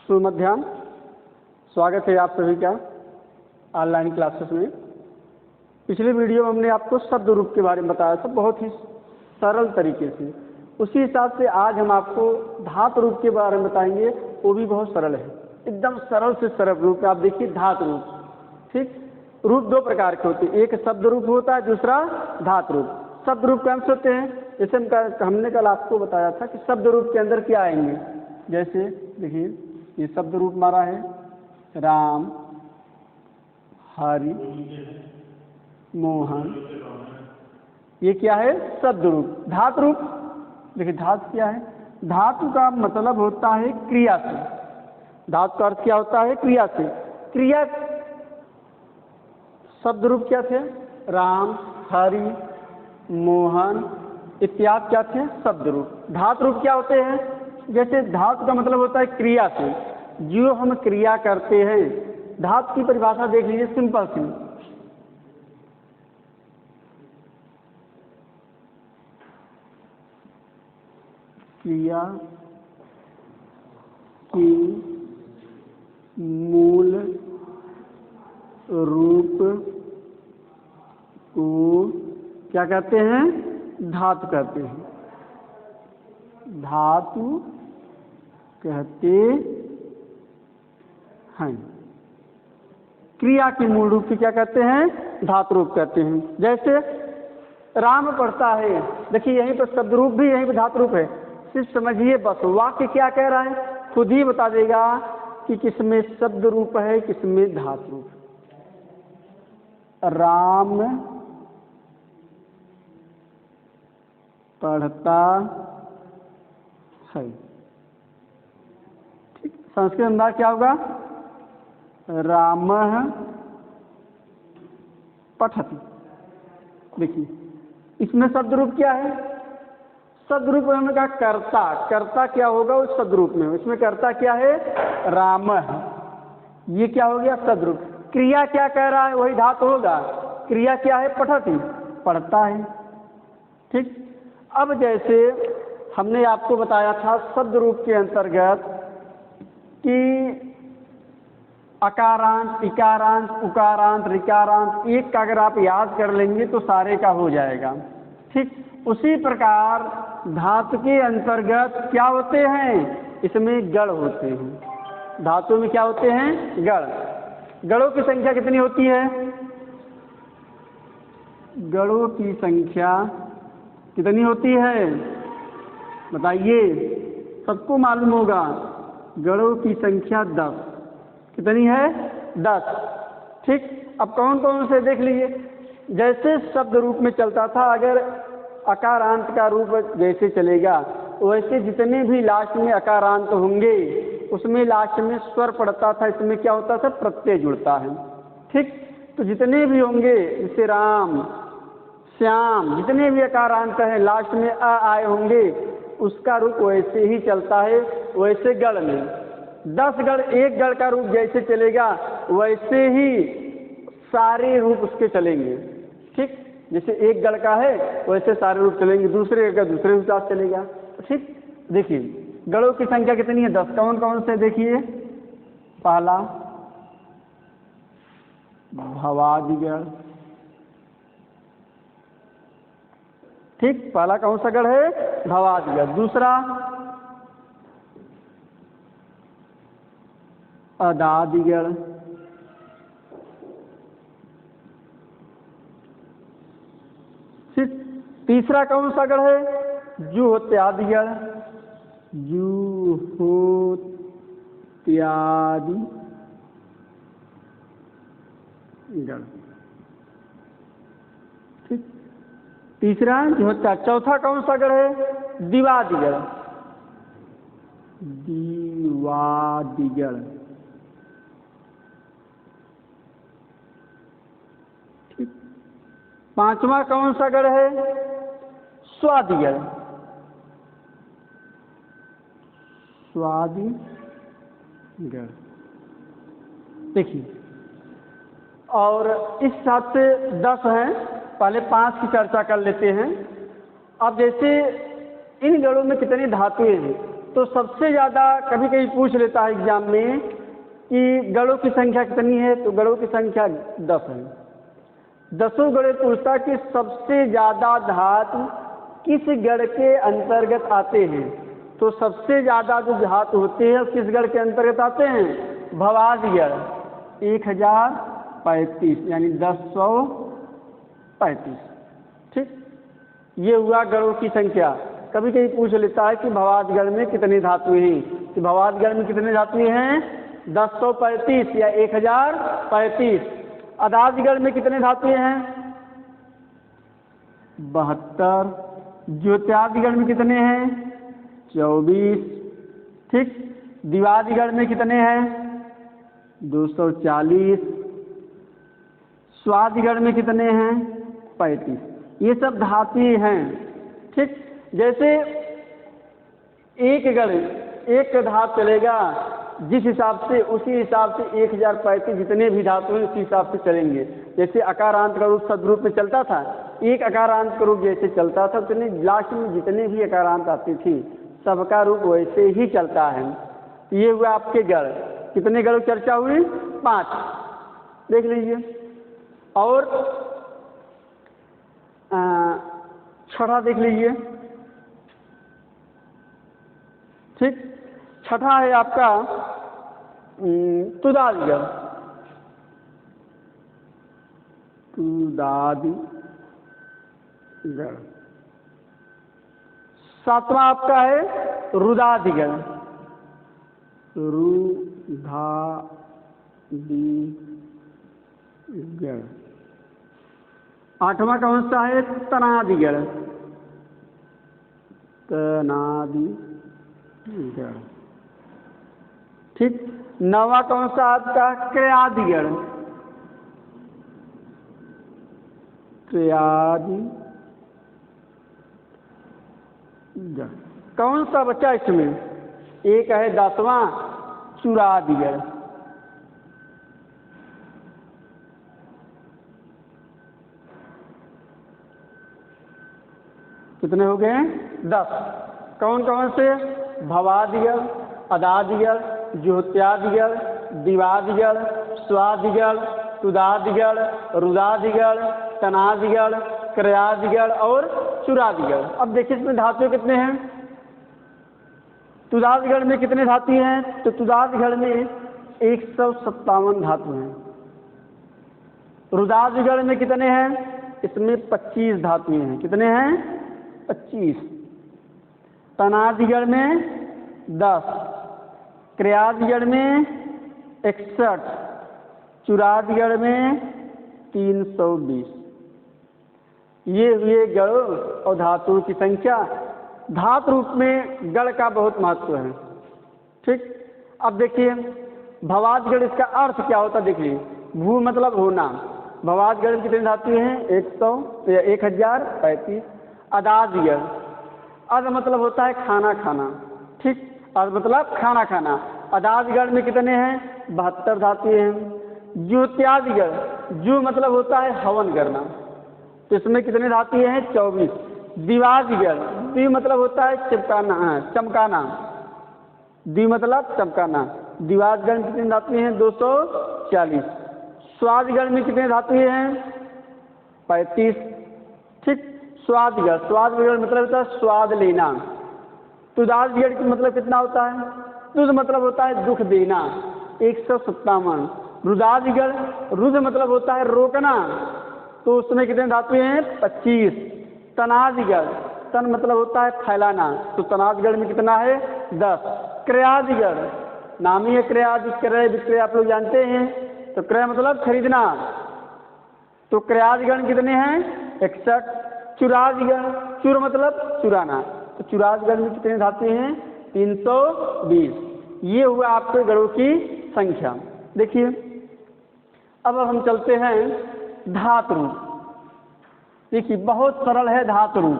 शुभ मध्याह्न। स्वागत है आप सभी का ऑनलाइन क्लासेस में। पिछले वीडियो में हमने आपको शब्द रूप के बारे में बताया था बहुत ही सरल तरीके से। उसी हिसाब से आज हम आपको धातु रूप के बारे में बताएंगे, वो भी बहुत सरल है, एकदम सरल से सरल रूप में। आप देखिए धातु रूप, ठीक। रूप दो प्रकार के होते हैं, एक शब्द रूप होता है, दूसरा धातु रूप। शब्द रूप कौन से होते हैं? जैसे हमने कल आपको बताया था कि शब्द रूप के अंदर क्या आएंगे। जैसे देखिए ये शब्द रूप हमारा है राम, हरि, मोहन। ये क्या है? शब्द रूप। धातु रूप देखिए, धातु क्या है? धातु का मतलब होता है क्रिया से। धातु का अर्थ क्या होता है? क्रिया से। क्रिया शब्द रूप क्या थे? राम, हरि, मोहन इत्यादि क्या थे? शब्द रूप। धातु रूप क्या होते हैं? जैसे धातु का मतलब होता है क्रिया से, जो हम क्रिया करते हैं। धातु की परिभाषा देख लीजिए, सिंपल सी। क्रिया की मूल रूप को क्या कहते हैं? धातु कहते हैं। धातु कहते हैं। क्रिया के मूल रूप की क्या कहते हैं? धातु रूप कहते हैं। जैसे राम पढ़ता है, देखिए यहीं पर शब्द रूप भी, यहीं पर धातु रूप है। सिर्फ समझिए बस, वाक्य क्या कह रहा है खुद ही बता देगा कि किसमें शब्द रूप है, किसमें धातु रूप। राम पढ़ता है, ठीक। संस्कृत अंदर क्या होगा? रामः पठति। देखिए इसमें शब्द रूप क्या है? शब्द रूप में हमने कहा कर्ता। कर्ता क्या होगा उस शब्द रूप में? इसमें कर्ता क्या है? रामः। ये क्या हो गया? शब्द रूप। क्रिया क्या कह रहा है? वही धातु होगा। क्रिया क्या है? पठति, पढ़ता है, ठीक। अब जैसे हमने आपको बताया था शब्द रूप के अंतर्गत कि अकारांत, इकारांत, उकारांत, ऋकारांत, एक का अगर आप याद कर लेंगे तो सारे का हो जाएगा, ठीक। उसी प्रकार धातु के अंतर्गत क्या होते हैं? इसमें गण होते हैं। धातु में क्या होते हैं? गण। गणों की संख्या कितनी होती है? गणों की संख्या कितनी होती है? बताइए, सबको मालूम होगा। गणों की संख्या 10। कितनी है? 10, ठीक। अब कौन कौन से देख लीजिए। जैसे शब्द रूप में चलता था, अगर अकारांत का रूप जैसे चलेगा, वैसे जितने भी लास्ट में अकारांत होंगे उसमें लास्ट में स्वर पड़ता था। इसमें क्या होता था? प्रत्यय जुड़ता है, ठीक। तो जितने भी होंगे, जैसे राम, श्याम, जितने भी अकारांत हैं लास्ट में अ आए होंगे, उसका रूप वैसे ही चलता है। वैसे गण में 10 गण, एक गण का रूप जैसे चलेगा वैसे ही सारे रूप उसके चलेंगे, ठीक। जैसे एक गण का है वैसे सारे रूप चलेंगे, दूसरे का दूसरे हिसाब चलेगा, ठीक। देखिए गणों की संख्या कितनी है? 10। कौन कौन से? देखिए, पहला भवादि गण, ठीक। पहला कौन सा गण है? भवादि गण। दूसरा अदादि गण, तीसरा कौन सा गण है? जुहोत्यादि गण, जुहोत्यादि गण, ठीक। तीसरा जुहोत्या। चौथा कौन सा गण है? दिवादि गण, दिवादि गण, ठीक। पांचवा कौन सा गण है? स्वादि गण, स्वादि गण, देखिए। और इस हिसाब से 10 हैं। पहले 5 की चर्चा कर लेते हैं। अब जैसे इन गणों में कितनी धातुएं हैं? तो सबसे ज़्यादा कभी कभी पूछ लेता है एग्जाम में कि गणों की संख्या कितनी है, तो गणों की संख्या 10 है। 10 गण पूछता कि सबसे ज़्यादा धातु किस गण के अंतर्गत आते हैं, तो सबसे ज़्यादा जो धातु होते हैं किस गण के अंतर्गत आते हैं, भवादि गण 1035 यानी 1035। ठीक, ये हुआ गणों की संख्या। कभी कभी पूछ लेता है कि भवादि गण में कितनी धातुएं हैं, कि भवादि गण में कितनी धातुएं हैं, 1035 या 1035। अदादि गण में कितने धातुएं हैं, 72। ज्योत्यादि गण में कितने हैं, 24। ठीक, दिवादि गण में कितने हैं, 240। स्वादि गण में कितने हैं, 35। ये सब धातुएं हैं। ठीक, जैसे एक गण एक धातु चलेगा, जिस हिसाब से उसी हिसाब से 1035 जितने भी धातु हैं उसी हिसाब से चलेंगे। जैसे अकारांत का रूप सदरूप में चलता था, एक अकारांत का रूप जैसे चलता था, उतने लास्ट में जितने भी अकारांत आती थी सबका रूप वैसे ही चलता है। ये हुआ आपके गण। कितने गणों की चर्चा हुई, 5, देख लीजिए। और छठा देख लीजिए। ठीक, छठा है आपका तुदादि गण। तुदादि गण। सातवां आपका है रुदादि गण। रुधादि गण। आठवां कौन सा है, तनादि गण। तनादि गण। ठीक, नवा कौन सा आपका, क्रयादि गण। क्रयादि गण। कौन सा बच्चा इसमें, एक है 10वां चुरादि गण। कितने हो गए, 10। कौन कौन से, भवादि गण, अदादि गण, ज्योत्यादि गण, दिवादि गण, स्वादि गण, तुदादि गण, रुदादि गण, तनादि गण, क्रयादि गण और चुरादि गण। अब देखिए इसमें धातु कितने हैं। तुदादि गण में कितने धातु हैं, तो तुदादि गण में 157 धातु हैं। रुदादि गण में कितने हैं, इसमें 25 धातुएं हैं। कितने हैं, 25। तनादि गण में 10, क्रयादि गण में 61, चुरादि गण में 320। ये हुए गण और धातु की संख्या। धातु रूप में गण का बहुत महत्व है। ठीक, अब देखिए भवादि गण, इसका अर्थ क्या होता है, देखिए भू मतलब होना। भवादि गण में कितने धातु हैं, 1035। अदादि गण, अद मतलब होता है खाना खाना। ठीक, अद मतलब खाना खाना। अदादि गण में कितने हैं, 72 धातुएं हैं। ज्योत्यादि गण, जो मतलब होता है हवन करना, तो इसमें कितने धातुएं हैं, 24। दिवादि गण, द्वि मतलब होता है चिपकाना, चमकाना। द्वि मतलब चमकाना। दिवादि गण में कितने धातुएं हैं, 240। स्वादि गण में कितने धातुएं हैं, 35। ठीक, स्वादि गण, स्वादि गण मतलब होता है स्वाद लेना। तुदादि गण का मतलब कितना होता है, तुद मतलब होता है दुख देना, 157। रुदादि गण, रुद मतलब होता है रोकना, तो उसमें कितने धातुएं हैं, 25। तनादि गण, तन मतलब होता है फैलाना, तो तनादि गण में कितना है, 10। क्रयादि गण, नामी है क्रयादि, क्रय विक्रय आप लोग जानते हैं, तो क्रय मतलब खरीदना, तो क्रयादि गण कितने हैं, 61। चुरादि गण, चुर मतलब चुराना, तो चुरादि गण में कितने धातुएं हैं, 320। ये हुआ आपके गणों की संख्या। देखिए अब हम चलते हैं धातु रूप। देखिए बहुत सरल है धातु रूप।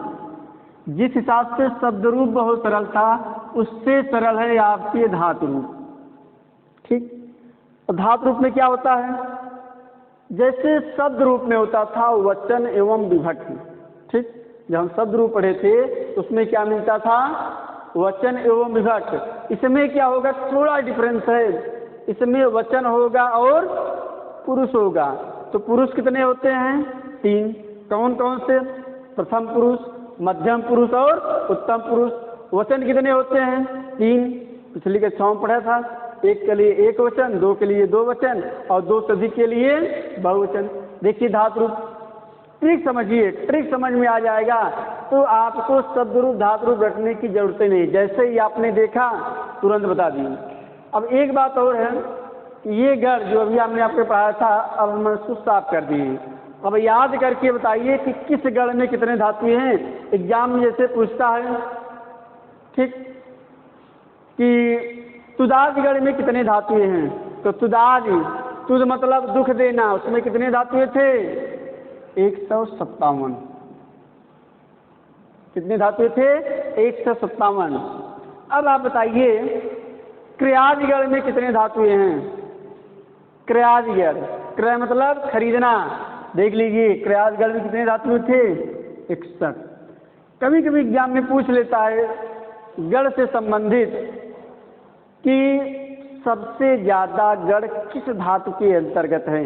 जिस हिसाब से शब्द रूप बहुत सरल था, उससे सरल है आपके धातु रूप। ठीक, तो धातु रूप में क्या होता है, जैसे शब्द रूप में होता था वचन एवं विभक्ति। ठीक, जब हम शब्द रूप पढ़े थे तो उसमें क्या मिलता था, वचन एवं विभक्त। इसमें क्या होगा, थोड़ा डिफरेंस है, इसमें वचन होगा और पुरुष होगा। तो पुरुष कितने होते हैं, 3। कौन कौन से, प्रथम पुरुष, मध्यम पुरुष और उत्तम पुरुष। वचन कितने होते हैं, 3। पिछली कक्षा में पढ़ा था, एक के लिए एक वचन, 2 के लिए 2 वचन और 2 से अधिक के लिए बहुवचन। देखिए धातु रूप, ट्रिक समझिए, ट्रिक समझ में आ जाएगा तो आपको शब्द रूप धातु रूप रटने की जरूरत नहीं, जैसे ही आपने देखा तुरंत बता दिए। अब एक बात और है, ये गढ़ जो अभी हमने आपको पढ़ाया था, अब हम उसको साफ कर दिए। अब याद करके बताइए कि किस गढ़ में कितने धातुएं हैं। एग्जाम में जैसे पूछता है, ठीक, कि तुदाज गढ़ में कितने धातुएं हैं, तो तुदाज, तुद मतलब दुख देना, उसमें कितने धातुएं थे, 157। कितने धातुएं थे, 157। अब आप बताइए क्रियाजगढ़ में कितने धातुएं हैं। क्रियाजगढ़, क्रय मतलब खरीदना, देख लीजिए क्रियाजगढ़ में कितने धातुएं थे, 61। कभी कभी एग्जाम में पूछ लेता है गढ़ से संबंधित कि सबसे ज्यादा गढ़ किस धातु के अंतर्गत है,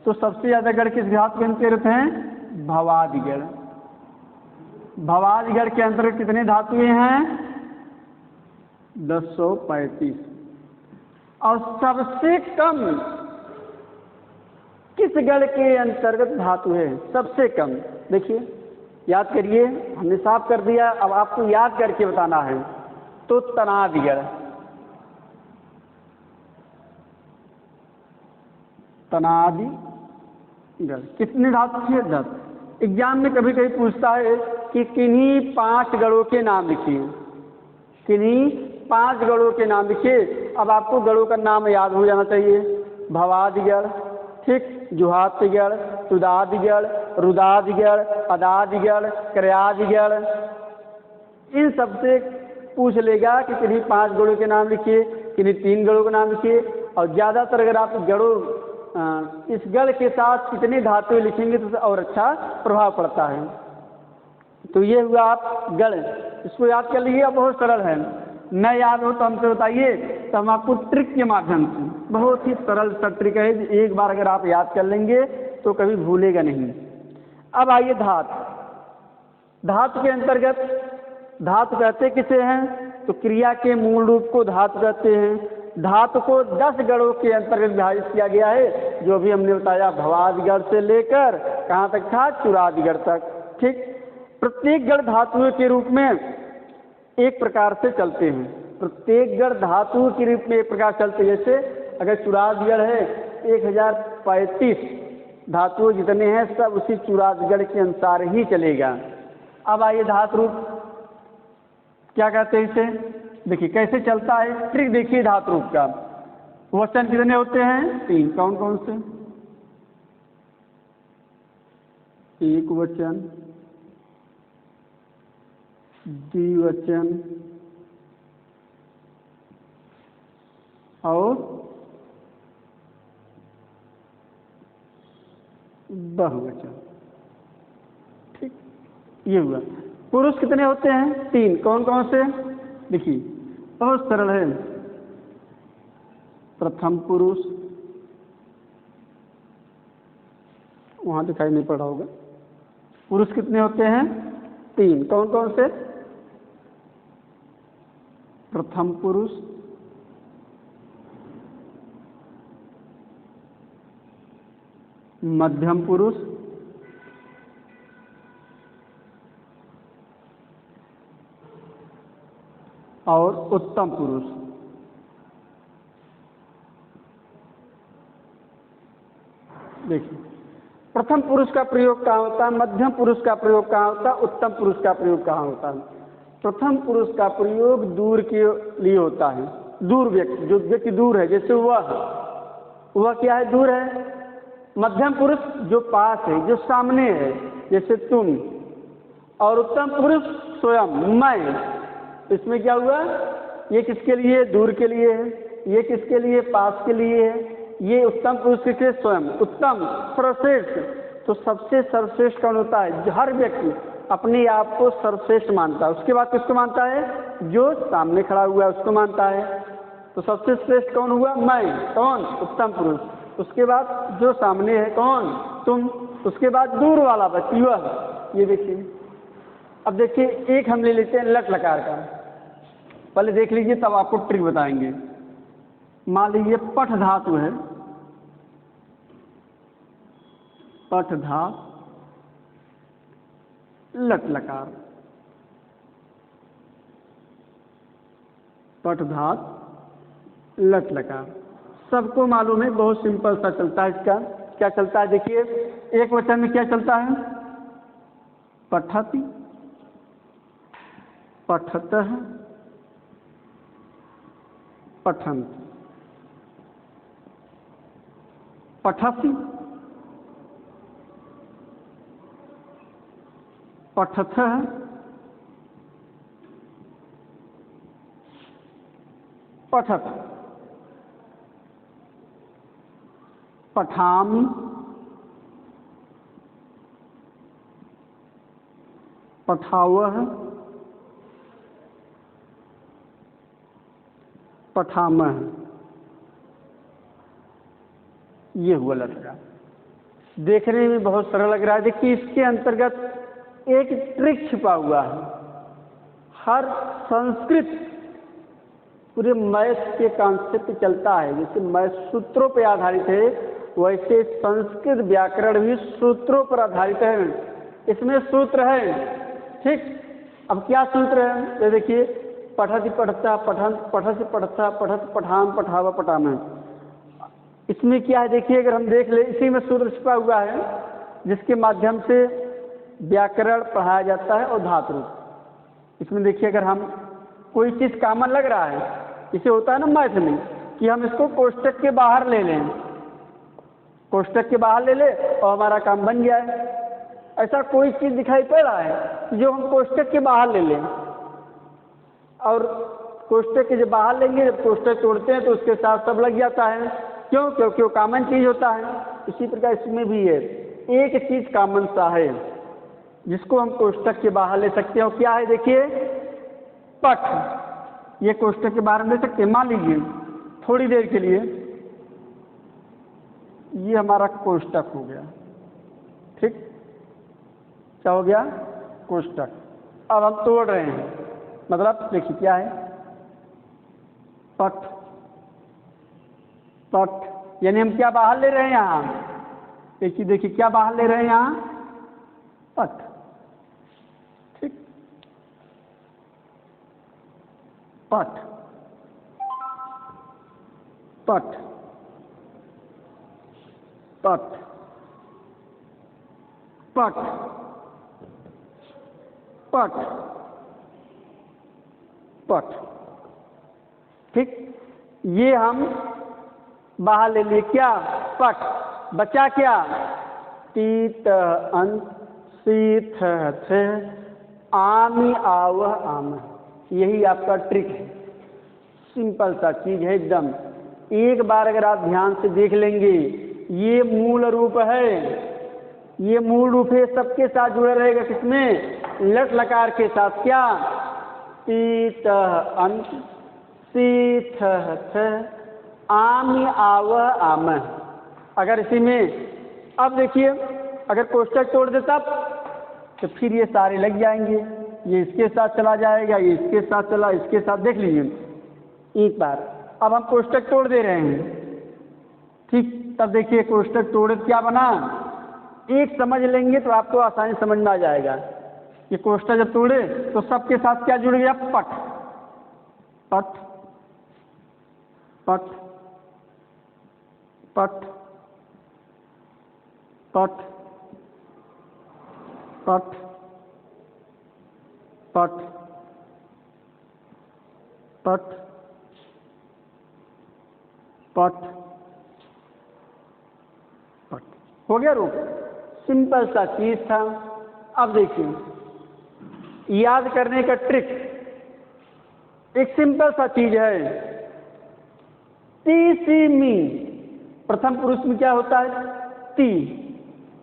तो सबसे ज्यादा गढ़ किस धातु के अंतर्गत है, भवादिगढ़। भवादिगढ़ के अंतर्गत कितने धातुएं हैं, 1035। और सबसे कम किस गढ़ के अंतर्गत धातु है, सबसे कम, देखिए याद करिए, हमने साफ कर दिया, अब आपको याद करके बताना है। तो तनादिगढ़, तनादिगढ़ कितने धातु थे, 10। एग्जाम में कभी कभी पूछता है कि किन्हीं 5 गढ़ों के नाम लिखिए, किन्हीं 5 गढ़ों के नाम लिखिए। अब आपको गढ़ों का नाम याद हो जाना चाहिए, भवादिगढ़, ठीक, जुहातिगढ़, तुदादिगढ़, रुदादिगढ़, अदादिगढ़, क्रयादिगढ़। इन सबसे पूछ लेगा कि किन्हीं 5 गढ़ों के नाम लिखिए, किन्हीं 3 गढ़ों के नाम लिखिए। और ज़्यादातर अगर आप गढ़ों इस गढ़ के साथ कितनी धातुएं लिखेंगे तो और अच्छा प्रभाव पड़ता है। तो ये हुआ आप गढ़, इसको याद कर लीजिए, बहुत सरल है। न याद हो तो हमसे बताइए, तो हम आपको ट्रिक के माध्यम से, बहुत ही सरल सा ट्रिक है, एक बार अगर आप याद कर लेंगे तो कभी भूलेगा नहीं। अब आइए धातु, धातु के अंतर्गत धातु कहते किसे हैं, तो क्रिया के मूल रूप को धातु कहते हैं। धातु को 10 गढ़ों के अंतर्गत विभाजित किया गया है, जो भी हमने बताया, भवादिगढ़ से लेकर कहाँ तक था, चुरादिगढ़ तक, ठीक। प्रत्येक गढ़ धातुओं के रूप में एक प्रकार से चलते हैं, प्रत्येक गढ़ धातु के रूप में एक प्रकार चलते हैं। जैसे अगर चुरादिगढ़ है, 1035 धातुएं जितने हैं सब उसी चुरादिगढ़ के अनुसार ही चलेगा। अब आइए धातु रूप क्या कहते हैं इसे, देखिए कैसे चलता है, ट्रिक देखिए धातु रूप का। वचन कितने होते हैं, 3। कौन कौन से, एक वचन, द्विवचन और बहुवचन, ठीक। ये हुआ। पुरुष कितने होते हैं, 3। कौन कौन से, देखिए बहुत सरल है। प्रथम पुरुष, वहां दिखाई नहीं पड़ा होगा। पुरुष कितने होते हैं, 3। कौन कौन से, प्रथम पुरुष, मध्यम पुरुष और उत्तम पुरुष। देखिए प्रथम पुरुष का प्रयोग कहाँ होता है, मध्यम पुरुष का प्रयोग कहाँ होता है, उत्तम पुरुष का प्रयोग कहाँ होता है। प्रथम पुरुष का प्रयोग दूर के लिए होता है, दूर व्यक्ति, जो व्यक्ति दूर है, जैसे वह क्या है, दूर है। मध्यम पुरुष जो पास है, जो सामने है, जैसे तुम। और उत्तम पुरुष स्वयं, मैं। इसमें क्या हुआ, ये किसके लिए, दूर के लिए है, ये किसके लिए, पास के लिए है। ये उत्तम पुरुष के लिए स्वयं, उत्तम, सर्वश्रेष्ठ। तो सबसे सर्वश्रेष्ठ कौन होता है, हर व्यक्ति अपने आप को सर्वश्रेष्ठ मानता है। उसके बाद किसको मानता है? जो सामने खड़ा हुआ है उसको मानता है। तो सबसे श्रेष्ठ कौन हुआ? मैं। कौन? उत्तम पुरुष। उसके बाद जो सामने है कौन? तुम। उसके बाद दूर वाला व्यक्ति वह। ये देखिए, अब देखिए एक हम ले लेते हैं लट लकार का। पहले देख लीजिए तब आपको ट्रिक बताएंगे। मान लीजिए पठ धातु है, पठ धातु लट लकार, पठ धातु लट लकार, सबको मालूम है, बहुत सिंपल सा चलता है। इसका क्या चलता है? देखिए एक वचन में क्या चलता है? पठति, पठतः, पठन्ति, पठसि, पठथः, पठत, पठामि, पठावः, पठामः। ये हुआ लटका। देखने में बहुत सरल लग रहा है। देखिए इसके अंतर्गत एक ट्रिक छिपा हुआ है। हर संस्कृत पूरे मैथ के कॉन्सेप्ट चलता है। जैसे मैथ सूत्रों पर आधारित है, वैसे संस्कृत व्याकरण भी सूत्रों पर आधारित है। इसमें सूत्र है, ठीक। अब क्या सूत्र है? ये देखिए, पठति पठता, पठन, पठति पठता, पठत पठाम, पठावा पठाम। इसमें क्या है? देखिए अगर हम देख ले, इसी में सूत्र छिपा हुआ है जिसके माध्यम से व्याकरण पढ़ाया जाता है और धातु रूप। इसमें देखिए अगर हम कोई चीज़ कॉमन लग रहा है, इसे होता है ना मैथ में कि हम इसको कोष्टक के बाहर ले लें, कोष्टक के बाहर ले ले और हमारा काम बन गया है। ऐसा कोई चीज़ दिखाई पड़ रहा है जो हम कोष्टक के बाहर ले लें, और कोष्टक के जब बाहर लेंगे, जब कोष्टक तोड़ते हैं तो उसके साथ सब लग जाता है। क्यों? क्योंकि वो कॉमन चीज़ होता है। इसी प्रकार इसमें भी है, एक चीज़ कॉमन सा है जिसको हम कोष्टक के बाहर ले सकते हैं। क्या है? देखिए पठ, ये कोष्टक के बाहर ले सकते हैं। मान लीजिए थोड़ी देर के लिए ये हमारा कोष्टक हो गया, ठीक। क्या हो गया? कोष्टक। अब हम तोड़ रहे हैं, मतलब देखिए क्या है? पठ, पठ, यानी हम क्या बाहर ले रहे हैं यहाँ? देखिए देखिए क्या बाहर ले रहे हैं यहाँ? पठ, ठीक। पठ, पठ, पठ, पठ, पठ, पठ, ठीक। ये हम बाहर ले लिए। क्या? पठ। बचा क्या? तीत अंत, सीथ थे, आमी आवह आम। यही आपका ट्रिक है। सिंपल सा चीज है एकदम। एक बार अगर आप ध्यान से देख लेंगे, ये मूल रूप है, ये मूल रूप है, सबके साथ जुड़ा रहेगा। किसमें? लट लकार के साथ। क्या? तीत अंत, सीथ थ, आमी आवह आम। अगर इसी में अब देखिए अगर कोष्टक तोड़ दे तब तो फिर ये सारे लग जाएंगे। ये इसके साथ चला जाएगा, ये इसके साथ चला, इसके साथ। देख लीजिए एक बार। अब हम कोष्टक तोड़ दे रहे हैं, ठीक। तब देखिए कोष्टक तोड़े क्या बना? एक समझ लेंगे तो आपको आसानी समझ में आ जाएगा। ये कोष्टक जब तोड़े तो सबके साथ क्या जुड़ गया? पठ, पठ, पठ, पठ, पठ, पठ, पठ, पठ, पठ, पठ। हो गया रूप। सिंपल सा चीज था। अब देखिए याद करने का ट्रिक, एक सिंपल सा चीज है। ती सी मी, प्रथम पुरुष में क्या होता है? ती।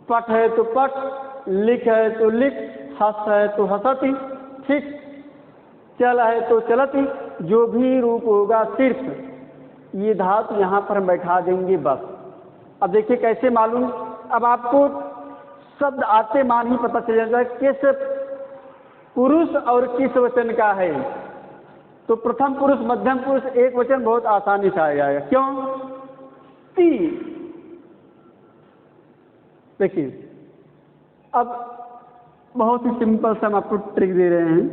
पठ है तो पठ, लिख है तो लिख, हस है तो हसती, ठीक, चल है तो चलती, जो भी रूप होगा सिर्फ ये धातु यहाँ पर हम बैठा देंगे बस। अब देखिए कैसे मालूम, अब आपको शब्द आते मान ही पता चल जाता है किस पुरुष और किस वचन का है। तो प्रथम पुरुष मध्यम पुरुष एक वचन बहुत आसानी से आ जाएगा। क्यों? ती। देखिए अब बहुत ही सिंपल से हम आपको ट्रिक दे रहे हैं,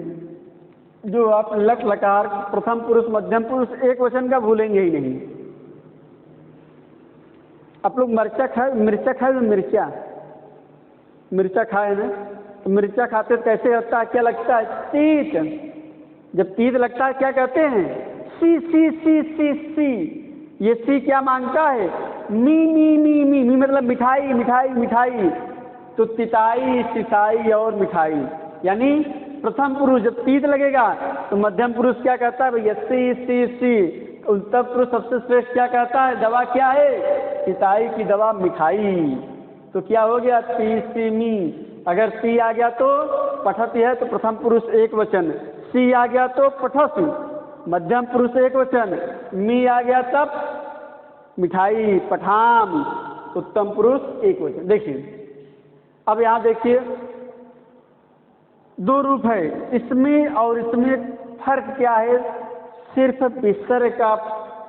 जो आप लट लकार प्रथम पुरुष मध्यम पुरुष एक वचन का भूलेंगे ही नहीं। आप लोग मिर्चा खाए मिर्चा खाए ना, तो मिर्चा खाते तो कैसे लगता है, क्या लगता है? तीत। जब तीत लगता है क्या कहते हैं? सी सी सी सी सी। ये सी क्या मांगता है? मी मी मी मी मी मतलब मिठाई मिठाई मिठाई। तो तिताई सिसाई और मिठाई, यानी प्रथम पुरुष जब तीत लगेगा तो मध्यम पुरुष क्या कहता है भैया? सी सी सी। उत्तर पुरुष सबसे श्रेष्ठ क्या कहता है? दवा क्या है? तिताई की दवा मिठाई। तो क्या हो गया? ती सी मी। अगर सी आ गया तो पठती है तो प्रथम पुरुष एक वचन, सी आ गया तो पठसी मध्यम पुरुष एक वचन, मी आ गया तब मिठाई पठाम उत्तम पुरुष एक वचन। देखिए अब यहाँ देखिए दो रूप है, इसमें और इसमें फर्क क्या है? सिर्फ विसर्ग का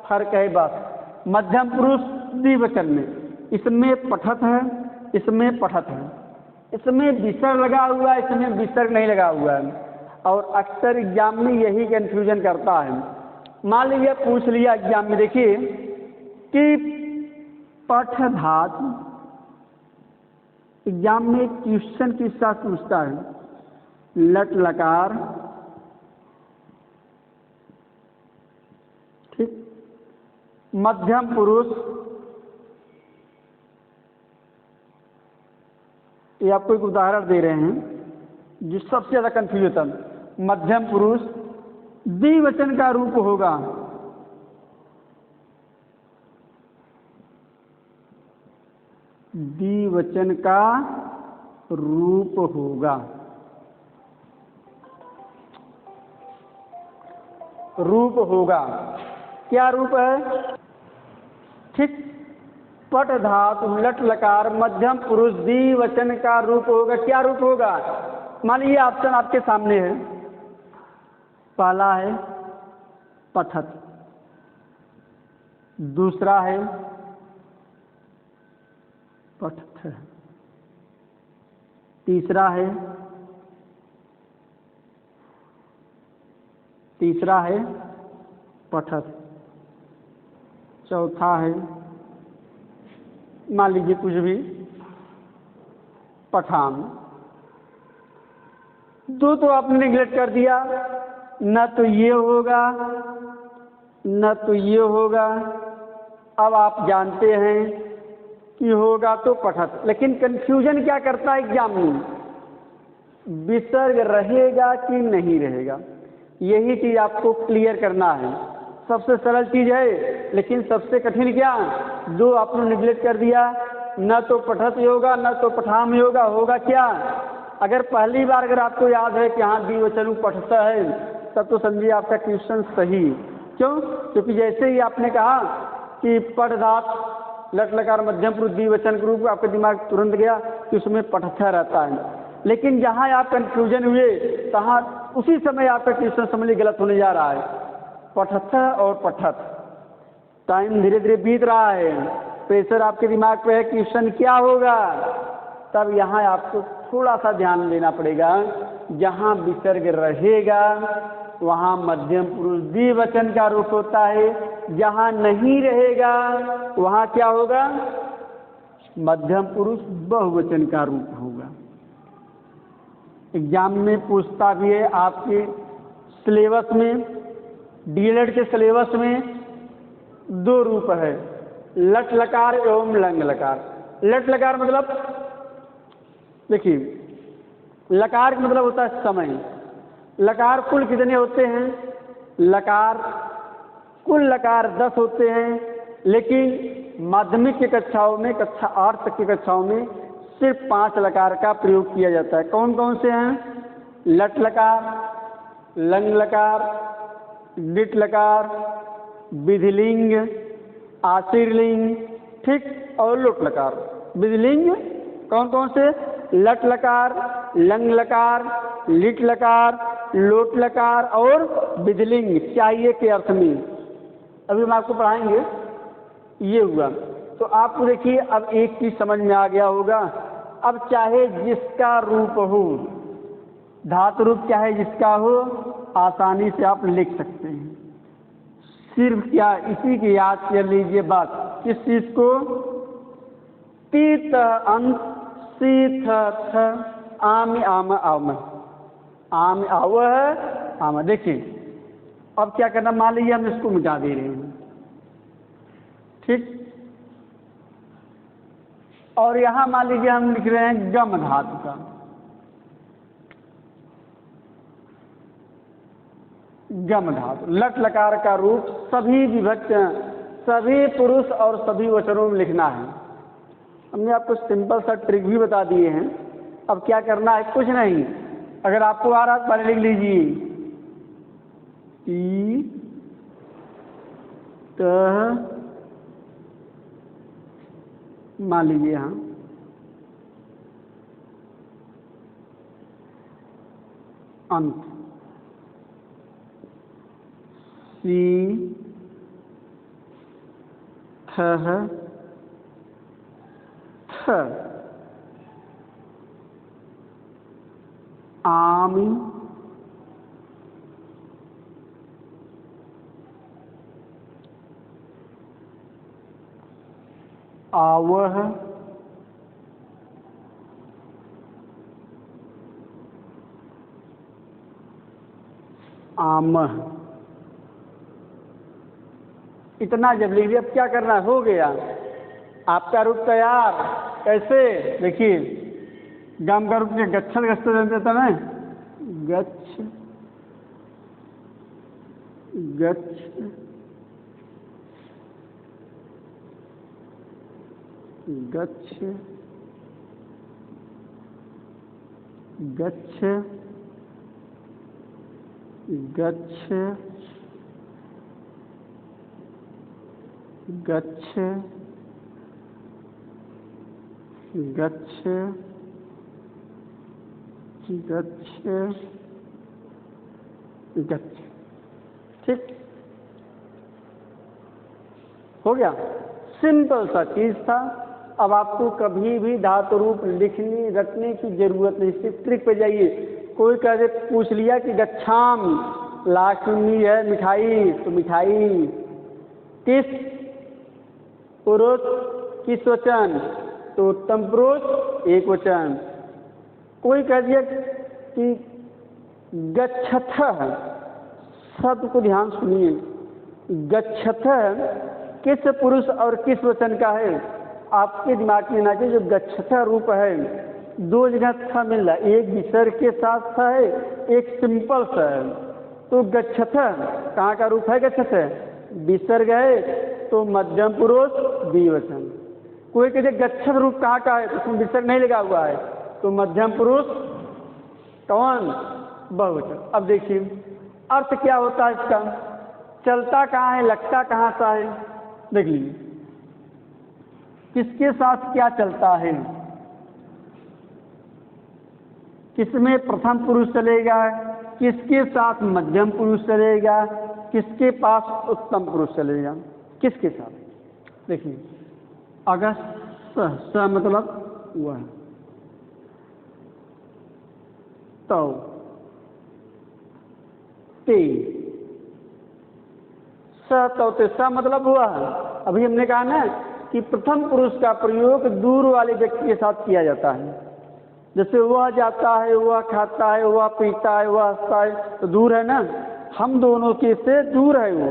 फर्क है बस। मध्यम पुरुष द्विवचन में इसमें पठत है, इसमें पठत है, इसमें विसर्ग लगा हुआ है, इसमें विसर्ग नहीं लगा हुआ है। और अक्सर एग्जाम में यही कंफ्यूजन करता है। मान लीजिए पूछ लिया एग्जाम में, देखिए कि पठ धातु, एग्जाम में क्वेश्चन किस साथ पूछता है? लट लकार, ठीक, मध्यम पुरुष, ये आपको एक उदाहरण दे रहे हैं जो सबसे ज्यादा कंफ्यूज होता है। मध्यम पुरुष द्विवचन का रूप होगा, द्विवचन का रूप होगा, रूप होगा। क्या रूप है? ठीक, पट धातु लट लकार मध्यम पुरुष द्विवचन का रूप होगा। क्या रूप होगा? मान लीजिए ऑप्शन आपके सामने है, पहला है पठत, दूसरा है पठत, तीसरा है पठत, चौथा है मान लीजिए कुछ भी पठान। दो तो आपने निगलेक्ट कर दिया, न तो ये होगा न तो ये होगा। अब आप जानते हैं कि होगा तो पठत, लेकिन कंफ्यूजन क्या करता है एग्जाम में? विसर्ग रहेगा कि नहीं रहेगा, यही चीज आपको क्लियर करना है। सबसे सरल चीज है, लेकिन सबसे कठिन क्या? जो आपने निगलेक्ट कर दिया, न तो पठत होगा न तो पठाम होगा, होगा क्या? अगर पहली बार अगर आपको याद है कि हाँ द्विवचन पठता है, तब तो समझिए आपका क्वेश्चन सही। क्यों? क्योंकि जैसे ही आपने कहा कि पठ धात लट लकार मध्यम पुरुष द्विवचन के रूप, आपका दिमाग तुरंत गया कि उसमें पठता रहता है। लेकिन जहाँ आप कंफ्यूजन हुए तहाँ उसी समय आपका क्वेश्चन समझिए गलत होने जा रहा है। पठत और पठत, टाइम धीरे धीरे बीत रहा है, प्रेशर आपके दिमाग पे है क्वेश्चन क्या होगा। तब यहाँ आपको थोड़ा सा ध्यान देना पड़ेगा, जहाँ विसर्ग रहेगा वहाँ मध्यम पुरुष द्विवचन का रूप होता है, जहाँ नहीं रहेगा वहाँ क्या होगा? मध्यम पुरुष बहुवचन का रूप होगा। एग्जाम में पूछता भी है, आपके सिलेबस में, डीएलएड के सिलेबस में दो रूप है, लट लकार एवं लंग लकार। लट लकार मतलब देखिए, लकार का मतलब होता है समय। लकार कुल कितने होते हैं? लकार कुल लकार 10 होते हैं, लेकिन माध्यमिक की कक्षाओं में, कक्षा 8 तक की कक्षाओं में सिर्फ 5 लकार का प्रयोग किया जाता है। कौन कौन से हैं? लट लकार, लंग लकार, डिट लकार, विधिलिंग, आशीर्लिंग, ठीक, और लोट लकार। विधिलिंग कौन कौन से? लट लकार, लंग लकार, लिट लकार, लोट लकार और विधिलिंग, चाहिए के अर्थ में। अभी हम आपको पढ़ाएंगे। ये हुआ। तो आपको देखिए अब एक चीज समझ में आ गया होगा। अब चाहे जिसका रूप हो, धातु रूप चाहे जिसका हो, आसानी से आप लिख सकते हैं। सिर्फ क्या इसी की याद कर लीजिए बात। किस चीज को? तीत अंत सी थ थ आम आम आम आम आव है आम। देखिए अब क्या करना, मान लीजिए हम इसको मिटा दे रहे हैं, ठीक, और यहां मान लीजिए हम लिख रहे हैं गम धातु का। गम धातु लट लकार का रूप सभी विभक्तियां, सभी पुरुष और सभी वचनों में लिखना है। हमने आपको सिंपल सा ट्रिक भी बता दिए हैं। अब क्या करना है? कुछ नहीं, अगर आपको आ रहा है पहले लिख लीजिए ई त, मान लीजिए यहाँ अंत, सी थ थ आमी आवह आमह। इतना जब लिख लिया, अब क्या करना? हो गया आपका रूप तैयार। कैसे? देखिए गम का रूप में गच्छन गस्त देता ना, गच्छ गच्छ गच्छ गच्छ गच्छ गच्छ गच्छ गच्छ गच्छ। ठीक हो गया। सिंपल सा चीज था। अब आपको कभी भी धातु रूप लिखने रखने की जरूरत नहीं, सिर्फ ट्रिक पे जाइए। कोई कहे पूछ लिया कि गच्छाम लास्ट में है मिठाई, तो मिठाई किस पुरुष किस वचन? तो उत्तम पुरुष एक वचन। कोई कह दिया कि गच्छथ, शब्द को ध्यान सुनिए, गच्छथ किस पुरुष और किस वचन का है? आपके दिमाग में ना चाहिए जो गच्छथ रूप है, दो जगह था मिल रहा, एक विसर्ग के साथ था है, एक सिंपल सा है। तो गच्छथ कहाँ का रूप है? गच्छथ विसर्ग है तो मध्यम पुरुष द्विवचन। कोई कहते गच्छथ रूप कहाँ का है? तो उसमें विसर्ग नहीं लगा हुआ है, तो मध्यम पुरुष कौन? बहुवचन। अब देखिए अर्थ क्या होता है इसका। चलता कहाँ है, लगता कहाँ सा है? देख लीजिए किसके साथ क्या चलता है। किसमें प्रथम पुरुष चलेगा, किसके साथ मध्यम पुरुष चलेगा, किसके पास उत्तम पुरुष चलेगा, किसके साथ? देखिए अगर स मतलब वह, तो ते स मतलब हुआ। अभी हमने कहा ना कि प्रथम पुरुष का प्रयोग दूर वाले व्यक्ति के साथ किया जाता है। जैसे वह जाता है, वह खाता है, वह पीता है, वह हंसता है, तो दूर है ना, हम दोनों के से दूर है वो,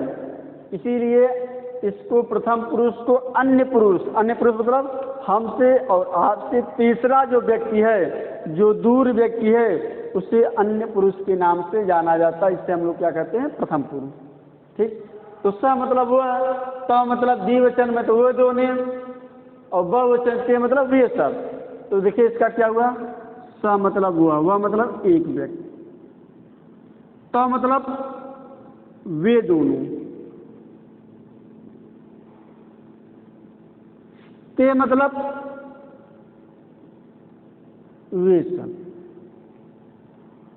इसीलिए इसको प्रथम पुरुष को अन्य पुरुष मतलब हमसे और आपसे तीसरा जो व्यक्ति है, जो दूर व्यक्ति है, उसे अन्य पुरुष के नाम से जाना जाता है। इससे हम लोग क्या कहते हैं? प्रथम पुरुष। ठीक। तो स मतलब वह, त मतलब द्विवचन में तो वो दोनों, और बहुवचन से मतलब ये सब। तो देखिए इसका क्या हुआ, स मतलब हुआ, वह मतलब एक व्यक्ति, तो मतलब वे दोनों, ते मतलब वे सब।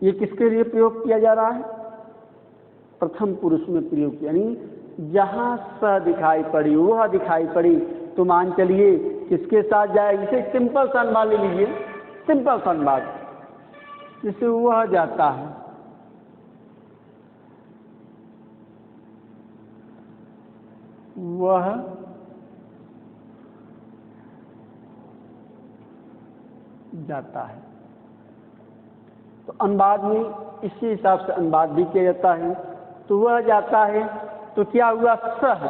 ये किसके लिए प्रयोग किया जा रहा है, प्रथम पुरुष में प्रयोग किया, यानी जहां स दिखाई पड़ी, वह दिखाई पड़ी, तो मान चलिए किसके साथ जाएगी। इसे सिंपल सा अनुवाद ले लीजिए, सिंपल सा अनुवाद, जिससे वह जाता है, वह जाता है। तो अनुवाद में इसी हिसाब से अनुवाद भी किया जाता है। तो वह जाता है, तो क्या हुआ, सह।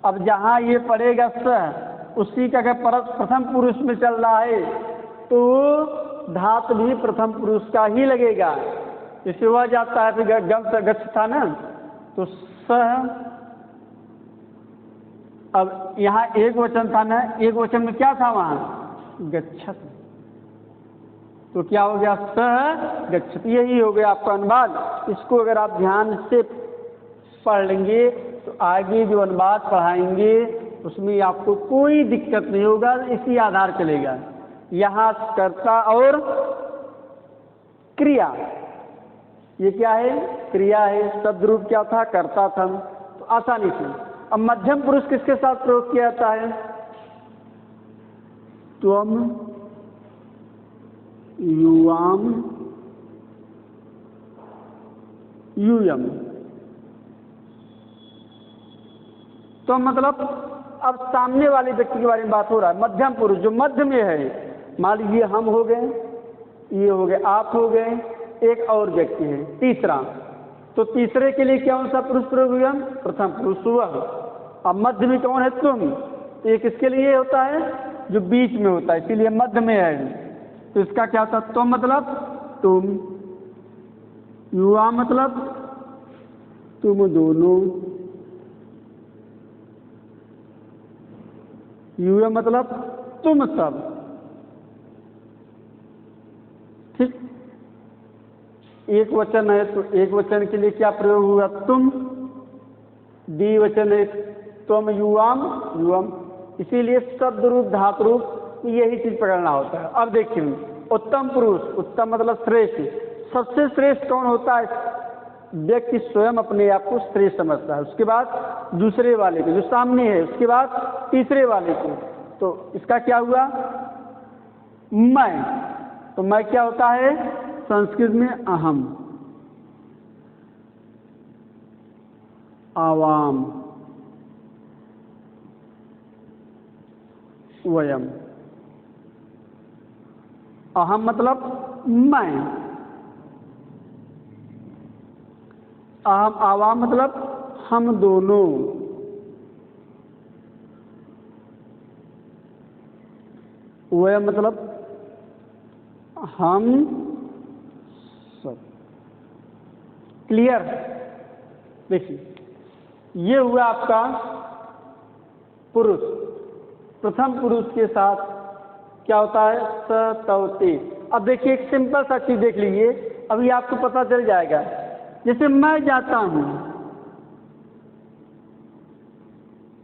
अब जहां ये पड़ेगा सह, उसी का अगर प्रथम पुरुष में चल रहा है तो धातु भी प्रथम पुरुष का ही लगेगा। जैसे वह जाता है तो गम से गच्छ था ना, तो सह। अब यहाँ एक वचन था ना, एक वचन में क्या था वहां, गच्छत, तो क्या हो गया, सह गच्छत। यही हो गया आपका अनुवाद। इसको अगर आप ध्यान से पढ़ लेंगे तो आगे जो अनुवाद पढ़ाएंगे उसमें आपको कोई दिक्कत नहीं होगा, इसी आधार चलेगा। यहाँ कर्ता और क्रिया, ये क्या है, क्रिया है, शब्द रूप क्या था, कर्ता था, तो आसानी से। अब मध्यम पुरुष किसके साथ प्रयोग किया जाता है, त्वम युवाम यूयम। तो मतलब अब सामने वाले व्यक्ति के बारे में बात हो रहा है, मध्यम पुरुष जो मध्य में है। मान लीजिए हम हो गए, ये हो गए, आप हो गए, एक और व्यक्ति है तीसरा, तो तीसरे के लिए क्या सा पुरुष प्रयोग हुआ, प्रथम पुरुष हुआ। अब मध्य में कौन है, तुम। ये किसके लिए होता है, जो बीच में होता है, इसीलिए मध्य में है। तो इसका क्या होता है, तुम मतलब तुम, युवा मतलब तुम दोनों, युवा मतलब तुम सब। ठीक, एक वचन है तो एक वचन के लिए क्या प्रयोग हुआ, तुम। द्विवचन है तुम युवाम युवम, इसीलिए शब्द रूप धातु रूप यही चीज पकड़ना होता है। अब देखिए उत्तम पुरुष, उत्तम मतलब श्रेष्ठ, सबसे श्रेष्ठ कौन होता है, व्यक्ति स्वयं अपने आप को श्रेष्ठ समझता है, उसके बाद दूसरे वाले को जो सामने है, उसके बाद तीसरे वाले को। तो इसका क्या हुआ, मैं। तो मैं क्या होता है संस्कृत में, अहम, आवाम, वयम। अहम मतलब मैं, अहम आवाम मतलब हम दोनों, वयम मतलब हम सब। क्लियर। देखिए ये हुआ आपका पुरुष। प्रथम पुरुष के साथ क्या होता है, स तौ ते। अब देखिए एक सिंपल सा चीज देख लीजिए, अभी आपको पता चल जाएगा। जैसे मैं जाता हूं,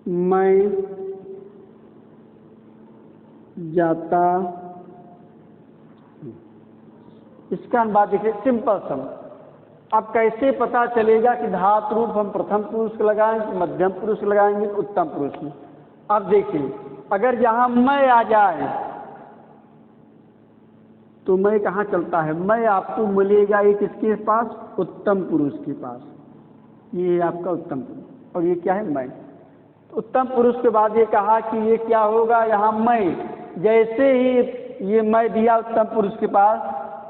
मैं जाता, इसका अनुवाद देखिए सिंपल सा। अब कैसे पता चलेगा कि धातु रूप हम प्रथम पुरुष को लगाएंगे, मध्यम पुरुष को लगाएंगे, उत्तम पुरुष में। अब देखिए अगर यहां मैं आ जाए तो मैं कहाँ चलता है, मैं आपको मिलेगा ये किसके पास, उत्तम पुरुष के पास। ये है आपका उत्तम पुरुष, और ये क्या है, मैं। तो उत्तम पुरुष के बाद ये कहा कि ये क्या होगा, यहाँ मैं। जैसे ही ये मैं दिया उत्तम पुरुष के पास,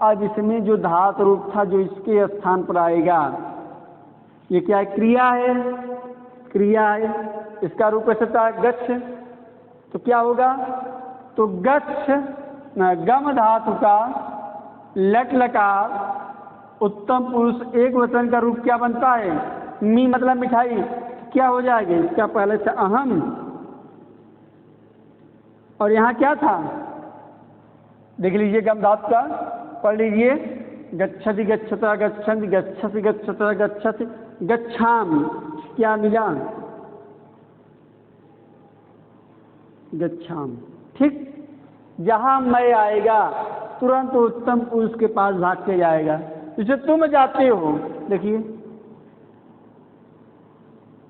अब इसमें जो धातु रूप था जो इसके स्थान पर आएगा, ये क्या है, क्रिया है, क्रिया है। इसका रूप ऐसे था गच्छ, तो क्या होगा, तो गच्छ गम धातु का लट लकार उत्तम पुरुष एक वचन का रूप क्या बनता है, मी मतलब मिठाई। क्या हो जाएगा, इसका पहले से अहम, और यहाँ क्या था, देख लीजिए गम धातु का, पढ़ लीजिए। गच्छति गच्छता गच्छन्ति गच्छति गच्छता गच्छति गच्छामि, क्या मिला? गच्छामि। ठीक, जहां मैं आएगा तुरंत उत्तम पुरुष के पास भाग के जाएगा। जैसे तुम जाते हो, देखिए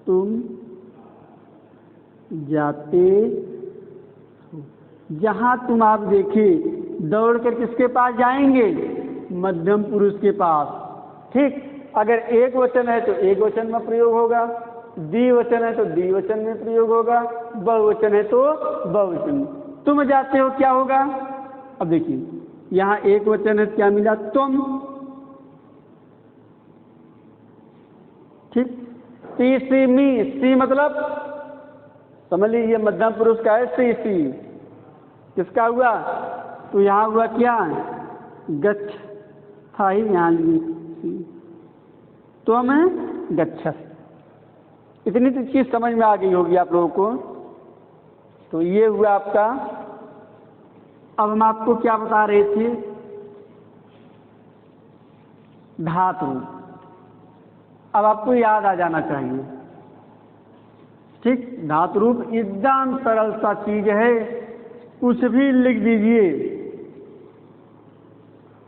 तुम जाते हो, जहां तुम आप देखिए दौड़ कर किसके पास जाएंगे? मध्यम पुरुष के पास। ठीक, अगर एक वचन है तो एक वचन में प्रयोग होगा, द्विवचन है तो द्विवचन में प्रयोग होगा, बहुवचन है तो बहुवचन। तुम जाते हो क्या होगा? अब देखिए यहाँ एक वचन है, क्या मिला? तुम। ठीक, सी सी मी, सी मतलब समझ लीजिए मध्यम पुरुष का है सी सी, किसका हुआ? तो यहाँ हुआ क्या? गच्छ था ही यहाँ सी, तो मैं गच्छस। इतनी तो चीज समझ में आ गई होगी आप लोगों को। तो ये हुआ आपका। अब हम आपको क्या बता रहे थे? धातु। अब आपको याद आ जाना चाहिए। ठीक, धातु रूप एकदम सरल सा चीज है, कुछ भी लिख दीजिए।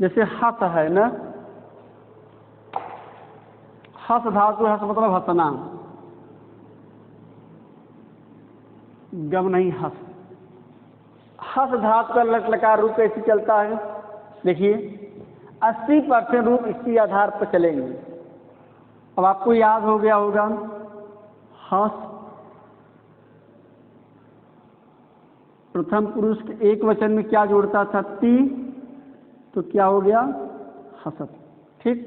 जैसे हस है ना, हस धातु, हस मतलब हंसना, गम नहीं हस। हस धातु का लट लकार रूप कैसे चलता है? देखिए 80% रूप इसी आधार पर चलेंगे। अब आपको याद हो गया होगा, हस प्रथम पुरुष के एक वचन में क्या जोड़ता था? ती, तो क्या हो गया? हसत। ठीक,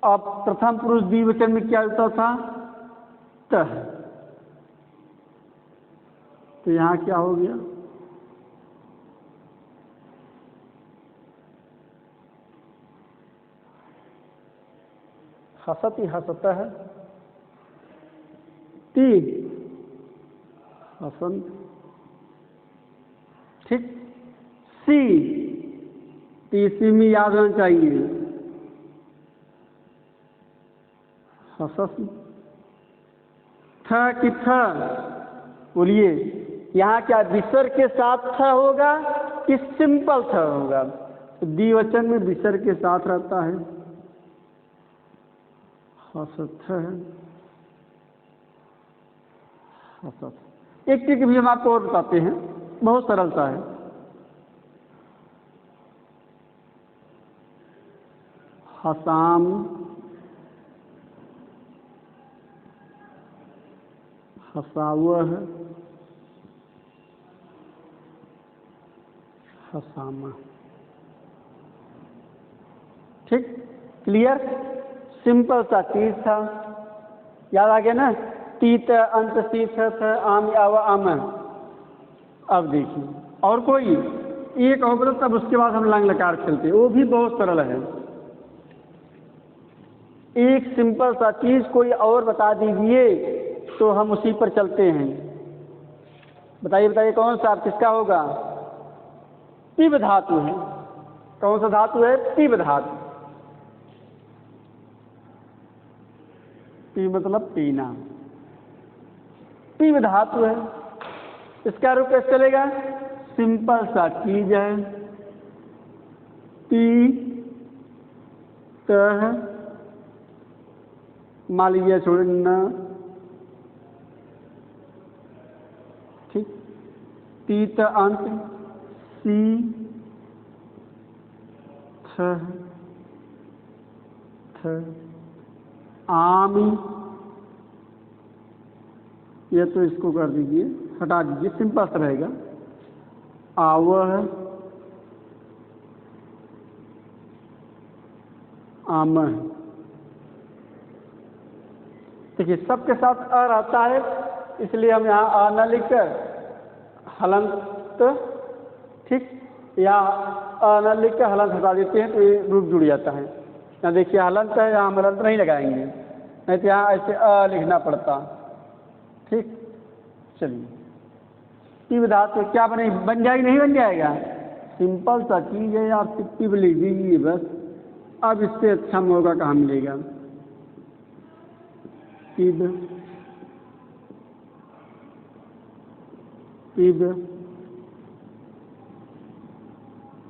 अब प्रथम पुरुष द्विवचन में क्या होता था? तह, तो यहां क्या हो गया? हसती हसत है, ती हसंत। ठीक, सी, तीसरी में याद होना चाहिए हसस। थ कि थ, बोलिए यहाँ क्या विसर्ग के साथ थ होगा कि सिंपल थ होगा? तो द्विवचन में विसर्ग के साथ रहता है, हसत है, हसत। एक चीज भी हम आपको और बताते हैं, बहुत सरलता है। हसाम, हसावह, हसामा। ठीक, क्लियर? सिंपल सा चीज था, याद आ गया ना? तीत अंत सीथ आम आव आम। अब देखिए और कोई एक होगा तब उसके बाद हम लंग लकार खेलते, वो भी बहुत सरल है। एक सिंपल सा चीज कोई और बता दीजिए तो हम उसी पर चलते हैं। बताइए बताइए कौन सा, किसका होगा? पिब धातु है। कौन सा धातु है? पिब धातु। पी मतलब पीना, पिब धातु है। इसका रूप कैसे चलेगा? सिंपल सा चीज है, पी तह, मान लीजिए छोड़ना। ठीक, तीत अंत सी थ आमी, ये तो इसको कर दीजिए, हटा दीजिए, सिंपल सा रहेगा। आवह, आमह। देखिए सबके साथ अ रहता है, इसलिए हम यहाँ आ न लिखकर हलंत, ठीक, या अ न लिखकर हलंत हटा देते हैं तो ये रूप जुड़ जाता है। यहाँ देखिए हलंत है, यहाँ हम हलंत नहीं लगाएंगे, नहीं तो यहाँ ऐसे अ लिखना पड़ता। ठीक, चलिए पिब धातु क्या बने, बन जाएगी नहीं बन जाएगा? सिंपल सा चीज़ है, आप पिब लिख दीजिए बस। अब इससे अच्छा मौका कहाँ मिलेगा? पिब पिब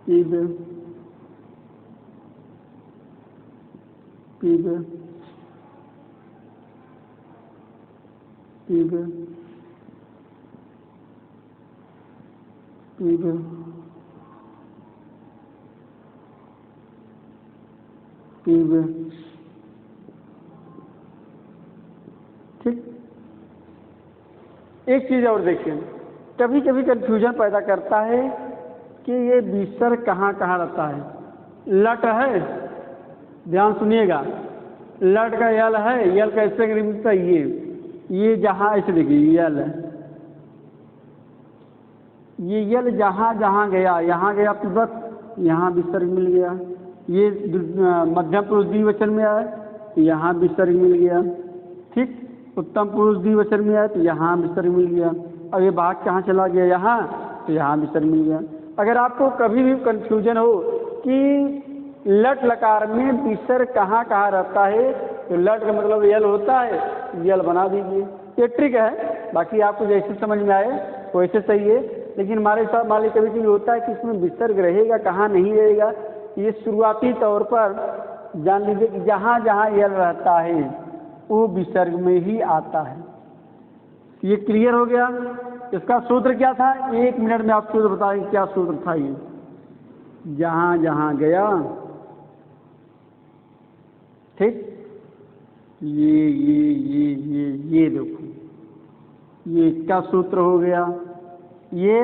पिब पिब पिब पिब पिब। ठीक, एक चीज़ और देखिए, कभी कभी कंफ्यूजन पैदा करता है कि ये विसर्ग कहाँ कहाँ रहता है। लट है, ध्यान सुनिएगा, लट का यल है, यल कैसे मिलता है? ये जहाँ ऐसे देखिए यल है, ये यल जहाँ जहाँ गया, यहाँ गया पिबक, यहाँ विसर्ग मिल गया। ये मध्यम पुरुष द्विवचन में आया तो यहाँ विसर्ग मिल गया। ठीक, उत्तम पुरुष द्विवचन में आया तो यहाँ विसर्ग मिल गया। अब ये भाग कहाँ चला गया? यहाँ, तो यहाँ विसर्ग मिल गया। अगर आपको कभी भी कंफ्यूजन हो कि लट लकार में विसर्ग कहाँ कहाँ रहता है, तो लट का मतलब यल होता है, यल बना दीजिए। ये ट्रिक है, बाकी आपको जैसे समझ में आए वैसे सही है। लेकिन हमारे साथ मान लीजिए कभी कभी होता है कि इसमें विसर्ग रहेगा कहाँ नहीं रहेगा। ये शुरुआती तौर पर जान लीजिए कि जहाँ जहाँ यल रहता है वो विसर्ग में ही आता है। ये क्लियर हो गया? इसका सूत्र क्या था? 1 मिनट में आप सूत्र बताएंगे क्या सूत्र था। ये जहाँ जहाँ गया, ठीक, ये देखो, ये इसका सूत्र हो गया। ये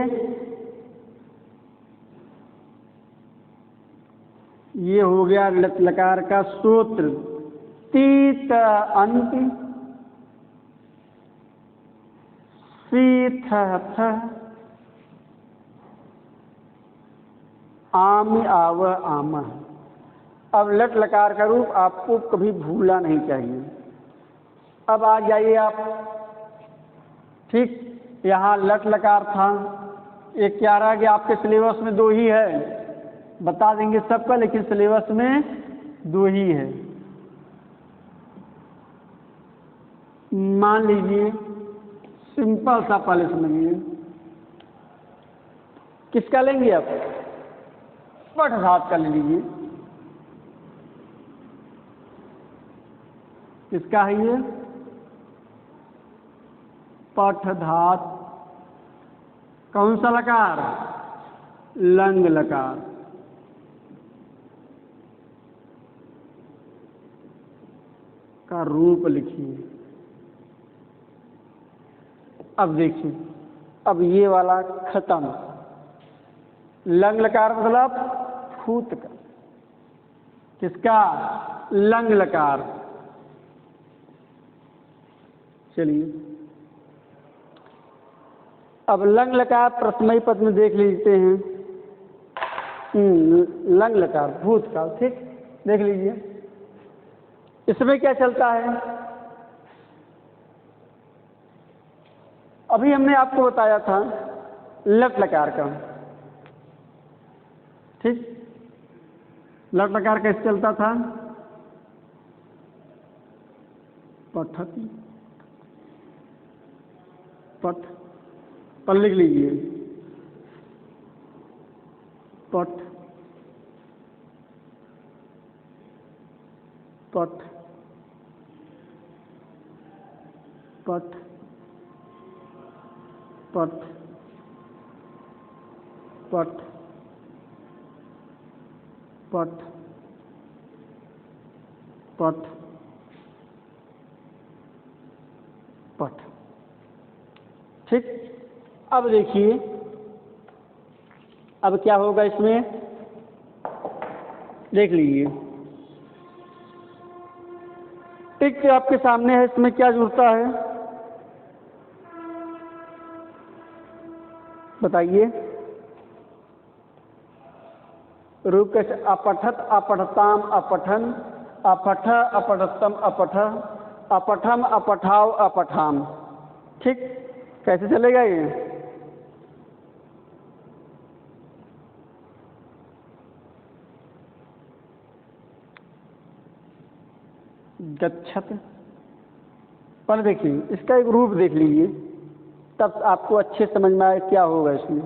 हो गया लट लकार का सूत्र। तीत अंत सीथ थ आम आव आम। अब लट लकार का रूप आपको कभी भूलना नहीं चाहिए। अब आ जाइए आप, ठीक, यहाँ लट लकार था, एक क्या रहा कि आपके सिलेबस में 2 ही है, बता देंगे सबका, लेकिन सिलेबस में 2 ही है। मान लीजिए सिंपल सा पहले समझिए, किसका लेंगे आप? पठ धात का ले लीजिए। किसका है ये? पठ धात। कौन सा लकार? लंग लकार। का रूप लिखिए। अब देखिए, अब ये वाला खत्म। लंग लकार मतलब फूत का। किसका? लंग लकार। चलिए, अब लंग लकार प्रथमाई पद में देख लेते हैं। लंग लकार भूत का, ठीक, देख लीजिए। इसमें क्या चलता है? अभी हमने आपको बताया था लट लकार का, ठीक। लट लकार कैसे चलता था? पठती, पठ, पर लिख लीजिए, पठ पठ पठ पठ पठ पठ पठ पठ, ठीक। अब देखिए, अब क्या होगा इसमें, देख लीजिए। टिक आपके सामने है, इसमें क्या जुड़ता है बताइए? रूप कैसे? अपठत अपठताम अपठन, अपठ अपठतम अपठ, अपठम अपठाव अपठाम, ठीक। कैसे चलेगा ये? गच्छत। पर देखिए इसका एक रूप देख लीजिए, तब आपको अच्छे समझ में आए क्या होगा इसमें।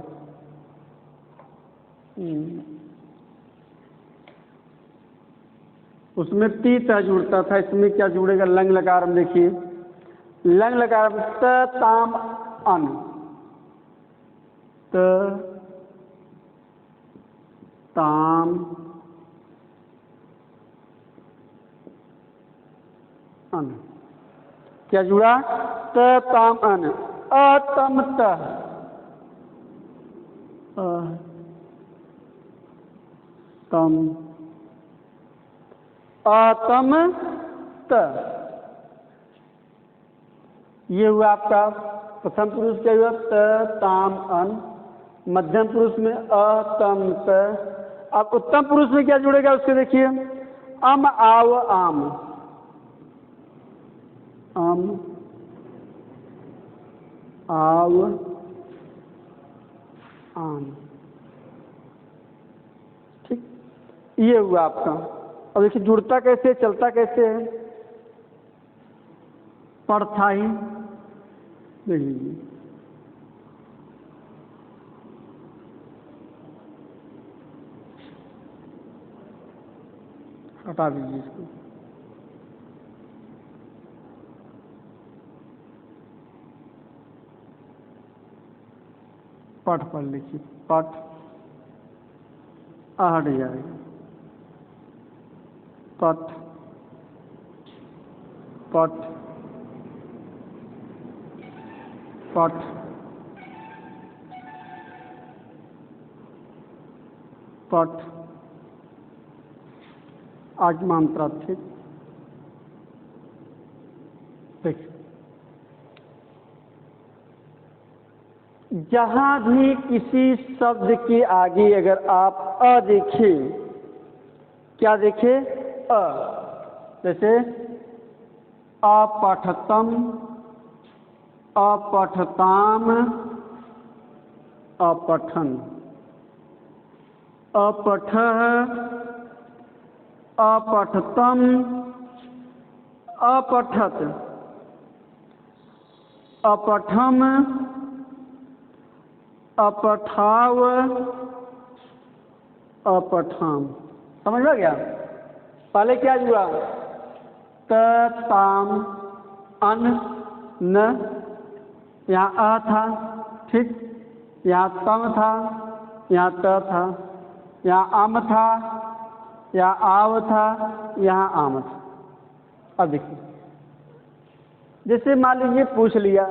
उसमें ती ता जुड़ता था, इसमें क्या जुड़ेगा? लंग लकार में देखिए, लंग लकार में त ताम अन, त ताम अन, क्या जुड़ा? त ताम अन, अतम त, तम अतम त, ये हुआ आपका प्रथम पुरुष क्या हुआ? त ताम अन। मध्यम पुरुष में अतम त। अब उत्तम पुरुष में क्या जुड़ेगा उसके देखिए, अम आव आम, अम आव आम, ठीक, ये हुआ आपका। अब देखिए जुड़ता कैसे, चलता कैसे है? परथाई, देख लीजिए, हटा दीजिए इसको। पठ पर लिखिए, पठ हट जाएगा, पठ पठ पठ पठ, आगमांत्रा, ठीक। देखिए जहां भी किसी शब्द के आगे अगर आप अ देखें, क्या देखें? अ, जैसे अपठतम, अपठताम, अपठन, अपठः, अपठतम, अपठत, अपठम, अपठाव, अपठाम। समझ में गया? पहले क्या हुआ? त ताम अन न, यहाँ अ था, ठीक, यहाँ तम था, यहाँ त था, यहाँ अम था, यहाँ आव था, यहाँ आम था। अब देखिए, जैसे मान लीजिए पूछ लिया,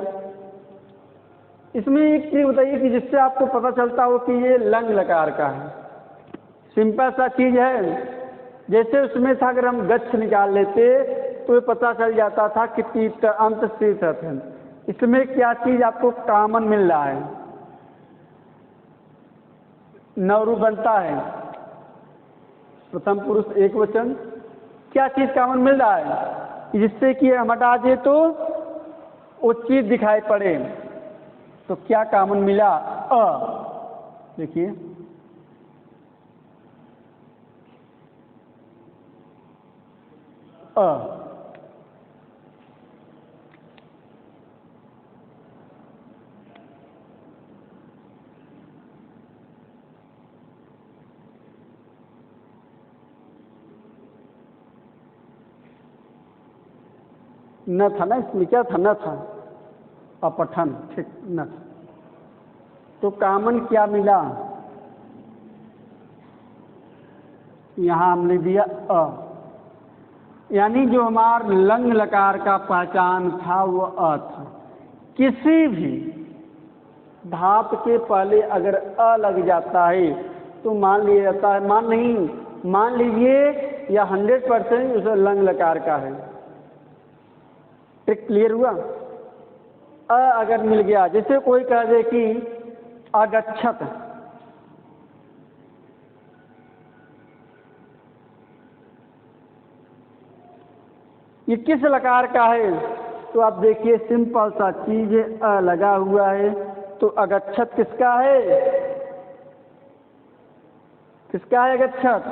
इसमें एक चीज बताइए कि जिससे आपको पता चलता हो कि ये लंग लकार का है। सिंपल सा चीज है, जैसे उसमें था अगर हम गच्छ निकाल लेते तो ये पता चल जाता था कि तीत अंत शीत है। इसमें क्या चीज आपको कॉमन मिल रहा है? नवरू बनता है, प्रथम पुरुष एक वचन, क्या चीज कॉमन मिल रहा है जिससे कि हम हटा दे तो वो चीज दिखाई पड़े? तो क्या कॉमन मिला? अ, देखिए अ, न था ना, इसमें क्या था? न था, अपठन, ठीक, न था। तो कॉमन क्या मिला? यहां हमने दिया अ, यानी जो हमारा लंग लकार का पहचान था वो अ था। किसी भी धातु के पहले अगर अ लग जाता है तो मान लिया जाता है, मान नहीं, मान लीजिए या 100% उसे लंग लकार का है। ट्रिक क्लियर हुआ? अ अगर मिल गया, जैसे कोई कह दे कि अगच्छत, ये किस लकार का है? तो आप देखिए सिंपल सा चीज है, अ लगा हुआ है, तो अगच्छत किसका है? किसका है अगच्छत?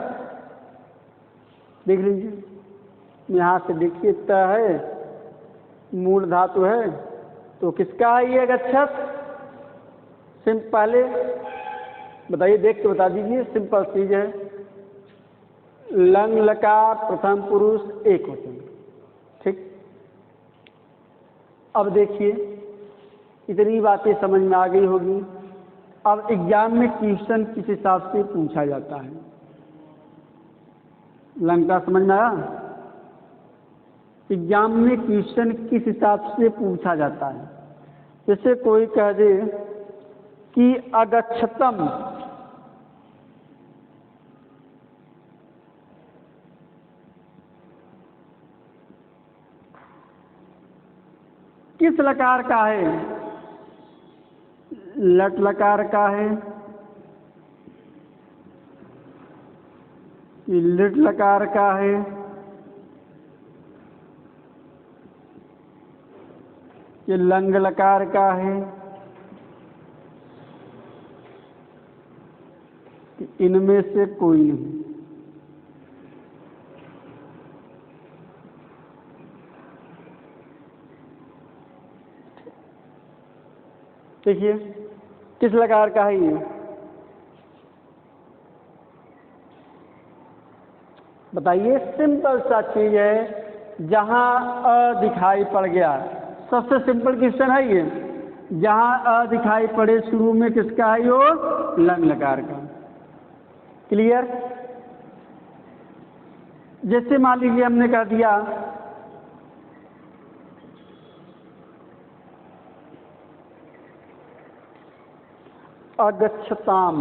देख लीजिए, यहाँ से देखिए त है, मूल धातु है, तो किसका है ये गच्छत? पहले बताइए, देख के बता दीजिए, सिंपल चीज है। लंग लकार प्रथम पुरुष एक वचन, ठीक। अब देखिए, इतनी बातें समझ में आ गई होगी। अब एग्जाम में क्वेश्चन किस हिसाब से पूछा जाता है, लंका समझ में आया? एग्जाम में क्वेश्चन किस हिसाब से पूछा जाता है। जैसे कोई कह दे कि अगच्छतम, किस लकार का है? लट लकार का है, लिट लकार का है, ये लंग लकार का है, इनमें से कोई नहीं। देखिए किस लकार का है ये? बताइए, सिंपल सा चीज है, जहां अ दिखाई पड़ गया, सबसे सिंपल क्वेश्चन है ये। जहां अ दिखाई पड़े शुरू में किसका है? यो लंग लकार का। क्लियर? जैसे मान लीजिए हमने कह दिया अगच्छताम।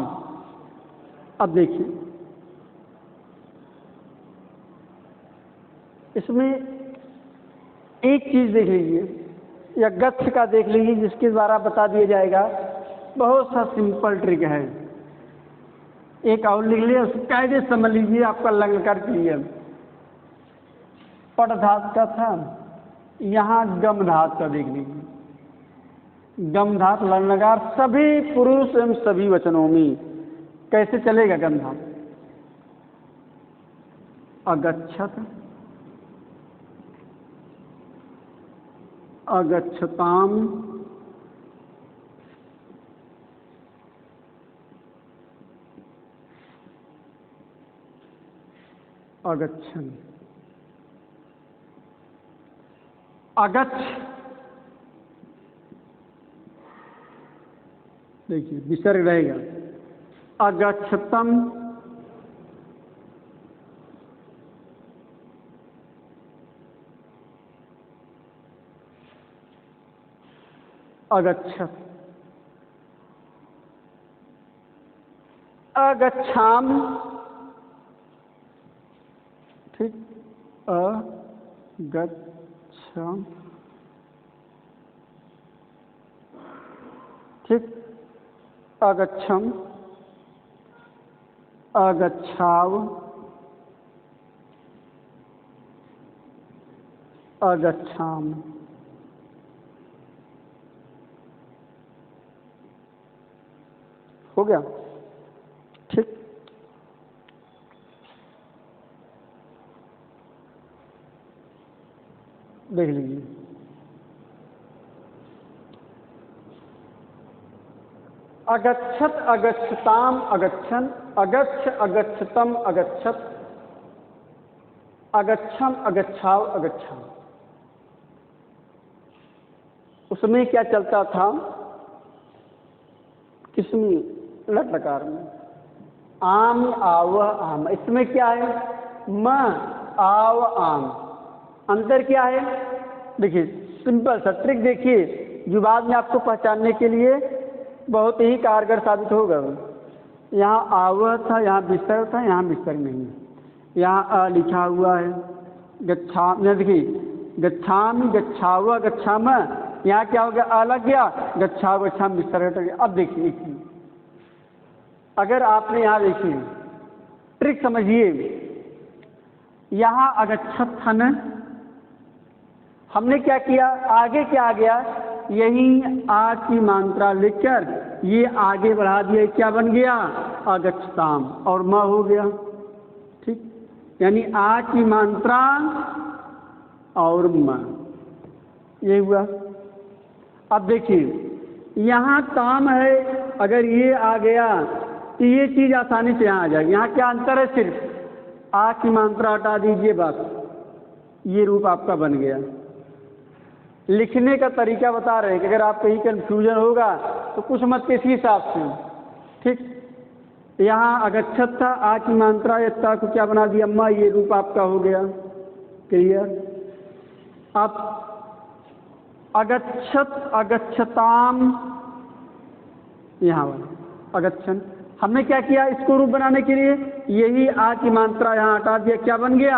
अब देखिए, इसमें एक चीज देख लीजिए, या गच्छ का देख लीजिए, जिसके द्वारा बता दिया जाएगा। बहुत सा सिंपल ट्रिक है, एक और लिख लिया, उसको कायदे समझ लीजिए, आपका लंग लकार क्लियर। पट धातु का था, यहाँ गम धातु का देख लीजिए। गम धातु लंग लकार सभी पुरुष एवं सभी वचनों में कैसे चलेगा गम धातु? अगच्छत, अगच्छताम, अगच्छन। अगच्छ, देखिए विसर्ग रहेगा। अगच्छतम, अगच्छत, अगच्छाम, ठीक, अगच्छाम, ठीक, अगच्छम, अगच्छाव, अगच्छाम। हो गया, ठीक। देख लीजिए, अगच्छत, अगच्छताम, अगच्छन, अगच्छ, अगच्छतम, अगच्छत, अगच्छम, अगच्छाव, अगच्छाम। उसमें क्या चलता था? किसमें? लट लकार में। आम, आव, आम। इसमें क्या है? म, आव, आम। अंतर क्या है? देखिए सिंपल सा ट्रिक, देखिए जो बाद में आपको पहचानने के लिए बहुत ही कारगर साबित होगा। यहाँ आव था, यहाँ विसर्ग था, यहाँ विसर्ग नहीं है। यहाँ अ लिखा हुआ है। गच्छा, देखिए गच्छामि, गच्छाव, गच्छाम, यहाँ क्या हो गया? अ लग गया, गच्छाव, गच्छाम विसर्ग हट गया। अब देखिए, अगर आपने यहाँ देखिए ट्रिक समझिए, यहाँ अगच्छत था न, हमने क्या किया? आगे क्या आ गया? यही आ की मात्रा लेकर ये आगे बढ़ा दिया, क्या बन गया? अगच्छताम, और म हो गया, ठीक। यानी आ की मात्रा और म, ये हुआ। अब देखिए यहाँ ताम है, अगर ये आ गया तो ये चीज आसानी से यहाँ आ जाएगी। यहाँ क्या अंतर है, सिर्फ आ की मात्रा हटा दीजिए बस, ये रूप आपका बन गया। लिखने का तरीका बता रहे हैं कि अगर आप कहीं कंफ्यूजन होगा तो कुछ मत के इसी हिसाब से, ठीक। यहाँ अगच्छत था, आ की मात्रा यत्ता को क्या बना दिया, अम्मा, ये रूप आपका हो गया। क्लियर। अब अगच्छत, अगच्छताम, यहाँ अगच्छन, हमने क्या किया इसको रूप बनाने के लिए, यही आ की मात्रा यहाँ हटा दिया, क्या बन गया,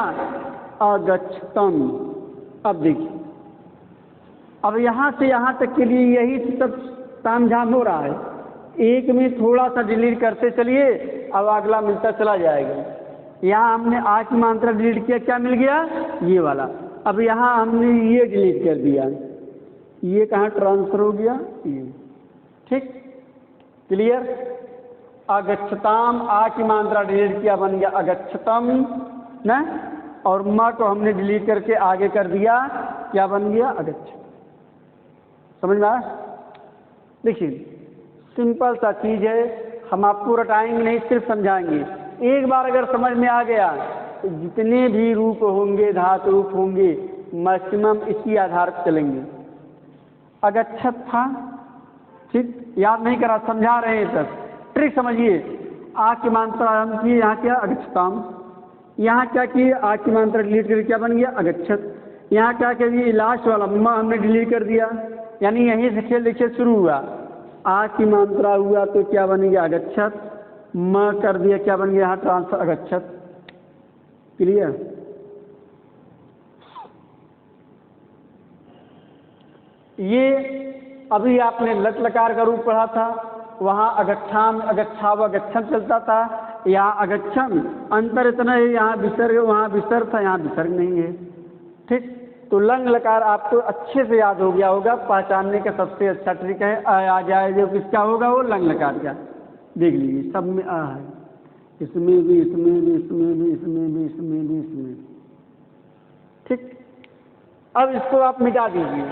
अगच्छतम। अब देखिए, अब यहाँ से यहाँ तक के लिए यही सब तामझाम हो रहा है, एक में थोड़ा सा डिलीट करते चलिए, अब अगला मिलता चला जाएगा। यहाँ हमने आ की मात्रा डिलीट किया, क्या मिल गया, ये वाला। अब यहाँ हमने ये डिलीट कर दिया, ये कहाँ ट्रांसफर हो गया, ये, ठीक। क्लियर। अगच्छताम, आ की मात्रा डिलीट किया, बन गया अगच्छतम न, और म को हमने डिलीट करके आगे कर दिया, क्या बन गया, अगच्छ। समझ में आया। देखिए सिंपल सा चीज है, हम आपको रटाएंगे नहीं, सिर्फ समझाएंगे। एक बार अगर समझ में आ गया तो जितने भी रूप होंगे, धातु रूप होंगे, मैक्सिमम इसी आधार पर चलेंगे। अगच्छत था, ठीक, याद नहीं करा, समझा रहे हैं तब, ट्रिक समझिए। आ की मात्रा हम किए, यहाँ क्या, अगच्छताम। यहाँ क्या किए, आ की मात्रा डिलीट करके क्या बन गया, अगच्छत। यहाँ क्या करिए, लास्ट वाला म हमने डिलीट कर दिया, यानी यहीं से खेल देखिए शुरू हुआ, आ की मात्रा हुआ तो क्या बन गया, अगच्छत, म कर दिया, क्या बन गया, यहाँ ट्रांसफर, अगच्छत। क्लियर। ये अभी आपने लट लकार का रूप पढ़ा था, वहाँ अगच्छाम, अगच्छाव, अगच्छन चलता था, यहाँ अगच्छन। अंतर इतना है, यहाँ विसर्ग, वहाँ विसर्ग था, यहाँ विसर्ग नहीं है, ठीक। तो लंग लकार आपको अच्छे से याद हो गया होगा, पहचानने का सबसे अच्छा ट्रिक है। आ जाए जो किसका होगा, वो लंग लकार का। देख लीजिए सब में आ है, इसमें भी, इसमें भी, इसमें भी, इसमें भी, इसमें भी, इसमें, ठीक। अब इसको आप मिटा दीजिए,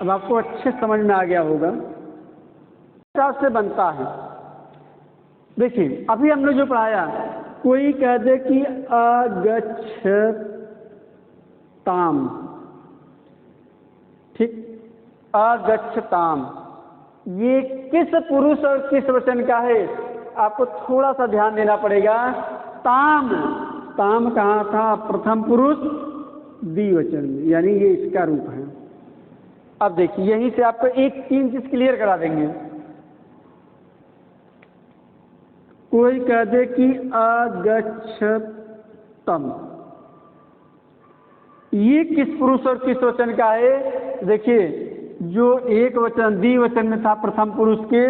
अब आपको अच्छे समझ में आ गया होगा हिसाब से बनता है। देखिए अभी हमने जो पढ़ाया, कोई कह दे कि अगच्छताम, ठीक, अगच्छताम, ये किस पुरुष और किस वचन का है, आपको थोड़ा सा ध्यान देना पड़ेगा। ताम, ताम कहाँ था, प्रथम पुरुष द्विवचन में, यानी ये इसका रूप है। अब देखिए यहीं से आपको एक तीन चीज क्लियर करा देंगे। कोई कह दे कि अगच्छतम, ये किस पुरुष और किस वचन का है, देखिए जो एक वचन द्विवचन में था प्रथम पुरुष के,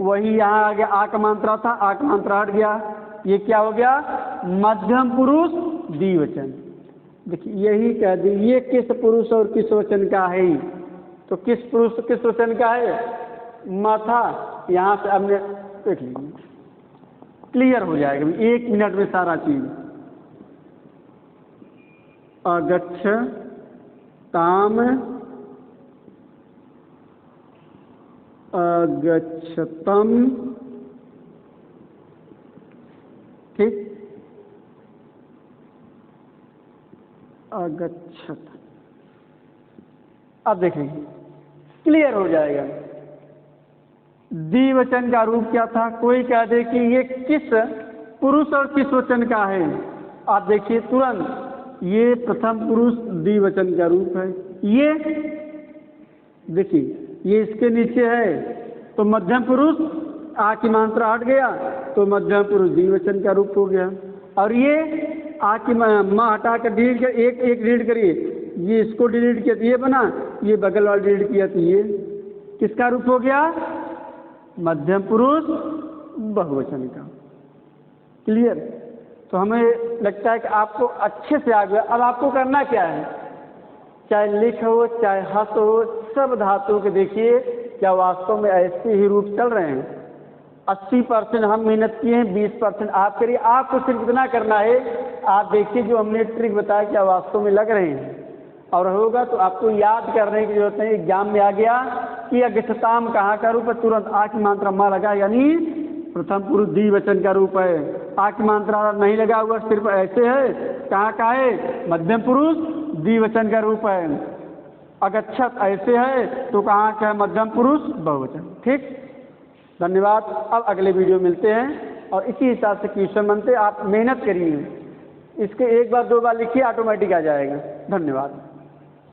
वही यहाँ आ गया, आ का मात्रा था, आ का मात्रा हट गया, ये क्या हो गया, मध्यम पुरुष द्विवचन। देखिए यही कह दी, ये किस पुरुष और किस वचन का है, तो किस पुरुष किस वचन का है, म था, यहाँ से हमने देख लीजिए, क्लियर हो जाएगा 1 मिनट में सारा चीज। अगच्छताम, अगच्छतम, ठीक, अगच्छत। अब देखेंगे क्लियर हो जाएगा। द्विवचन का रूप क्या था, कोई कह दे कि ये किस पुरुष और किस वचन का है, आप देखिए तुरंत ये प्रथम पुरुष द्विवचन का रूप है। ये देखिए ये इसके नीचे है तो मध्यम पुरुष, आ की मात्रा हट गया तो मध्यम पुरुष द्विवचन का रूप हो गया। और ये आ की माँ हटा कर डिलीट कर, एक एक डिलीट करिए, ये इसको डिलीट किया तो ये बना, ये बगल वाला डिलीट किया तो ये किसका रूप हो गया, मध्यम पुरुष बहुवचन का। क्लियर। तो हमें लगता है कि आपको अच्छे से आ गया। अब आपको करना क्या है, चाहे लिख हो चाहे हस हो, सब धातुओं के देखिए क्या वास्तव में ऐसे ही रूप चल रहे हैं। 80% हम मेहनत किए हैं, 20% आप करिए। आपको सिर्फ इतना करना है आप देखिए जो हमने ट्रिक बताया क्या वास्तव में लग रहे हैं और होगा तो आपको याद करने की जरूरत नहीं। एग्जाम में आ गया कि अगच्छताम कहाँ का रूप है, तुरंत आ की मात्रा माँ लगा, यानी प्रथम पुरुष द्विवचन का रूप है। आ की मात्रा नहीं लगा हुआ, सिर्फ ऐसे है, कहाँ का है, मध्यम पुरुष द्विवचन का रूप है। अगच्छत ऐसे है तो कहाँ का है, मध्यम पुरुष बहुवचन। ठीक, धन्यवाद। अब अगले वीडियो मिलते हैं और इसी हिसाब से क्वेश्चन बनते। आप मेहनत करिए, इसके एक बार दो बार लिखिए, ऑटोमेटिक आ जाएगा। धन्यवाद।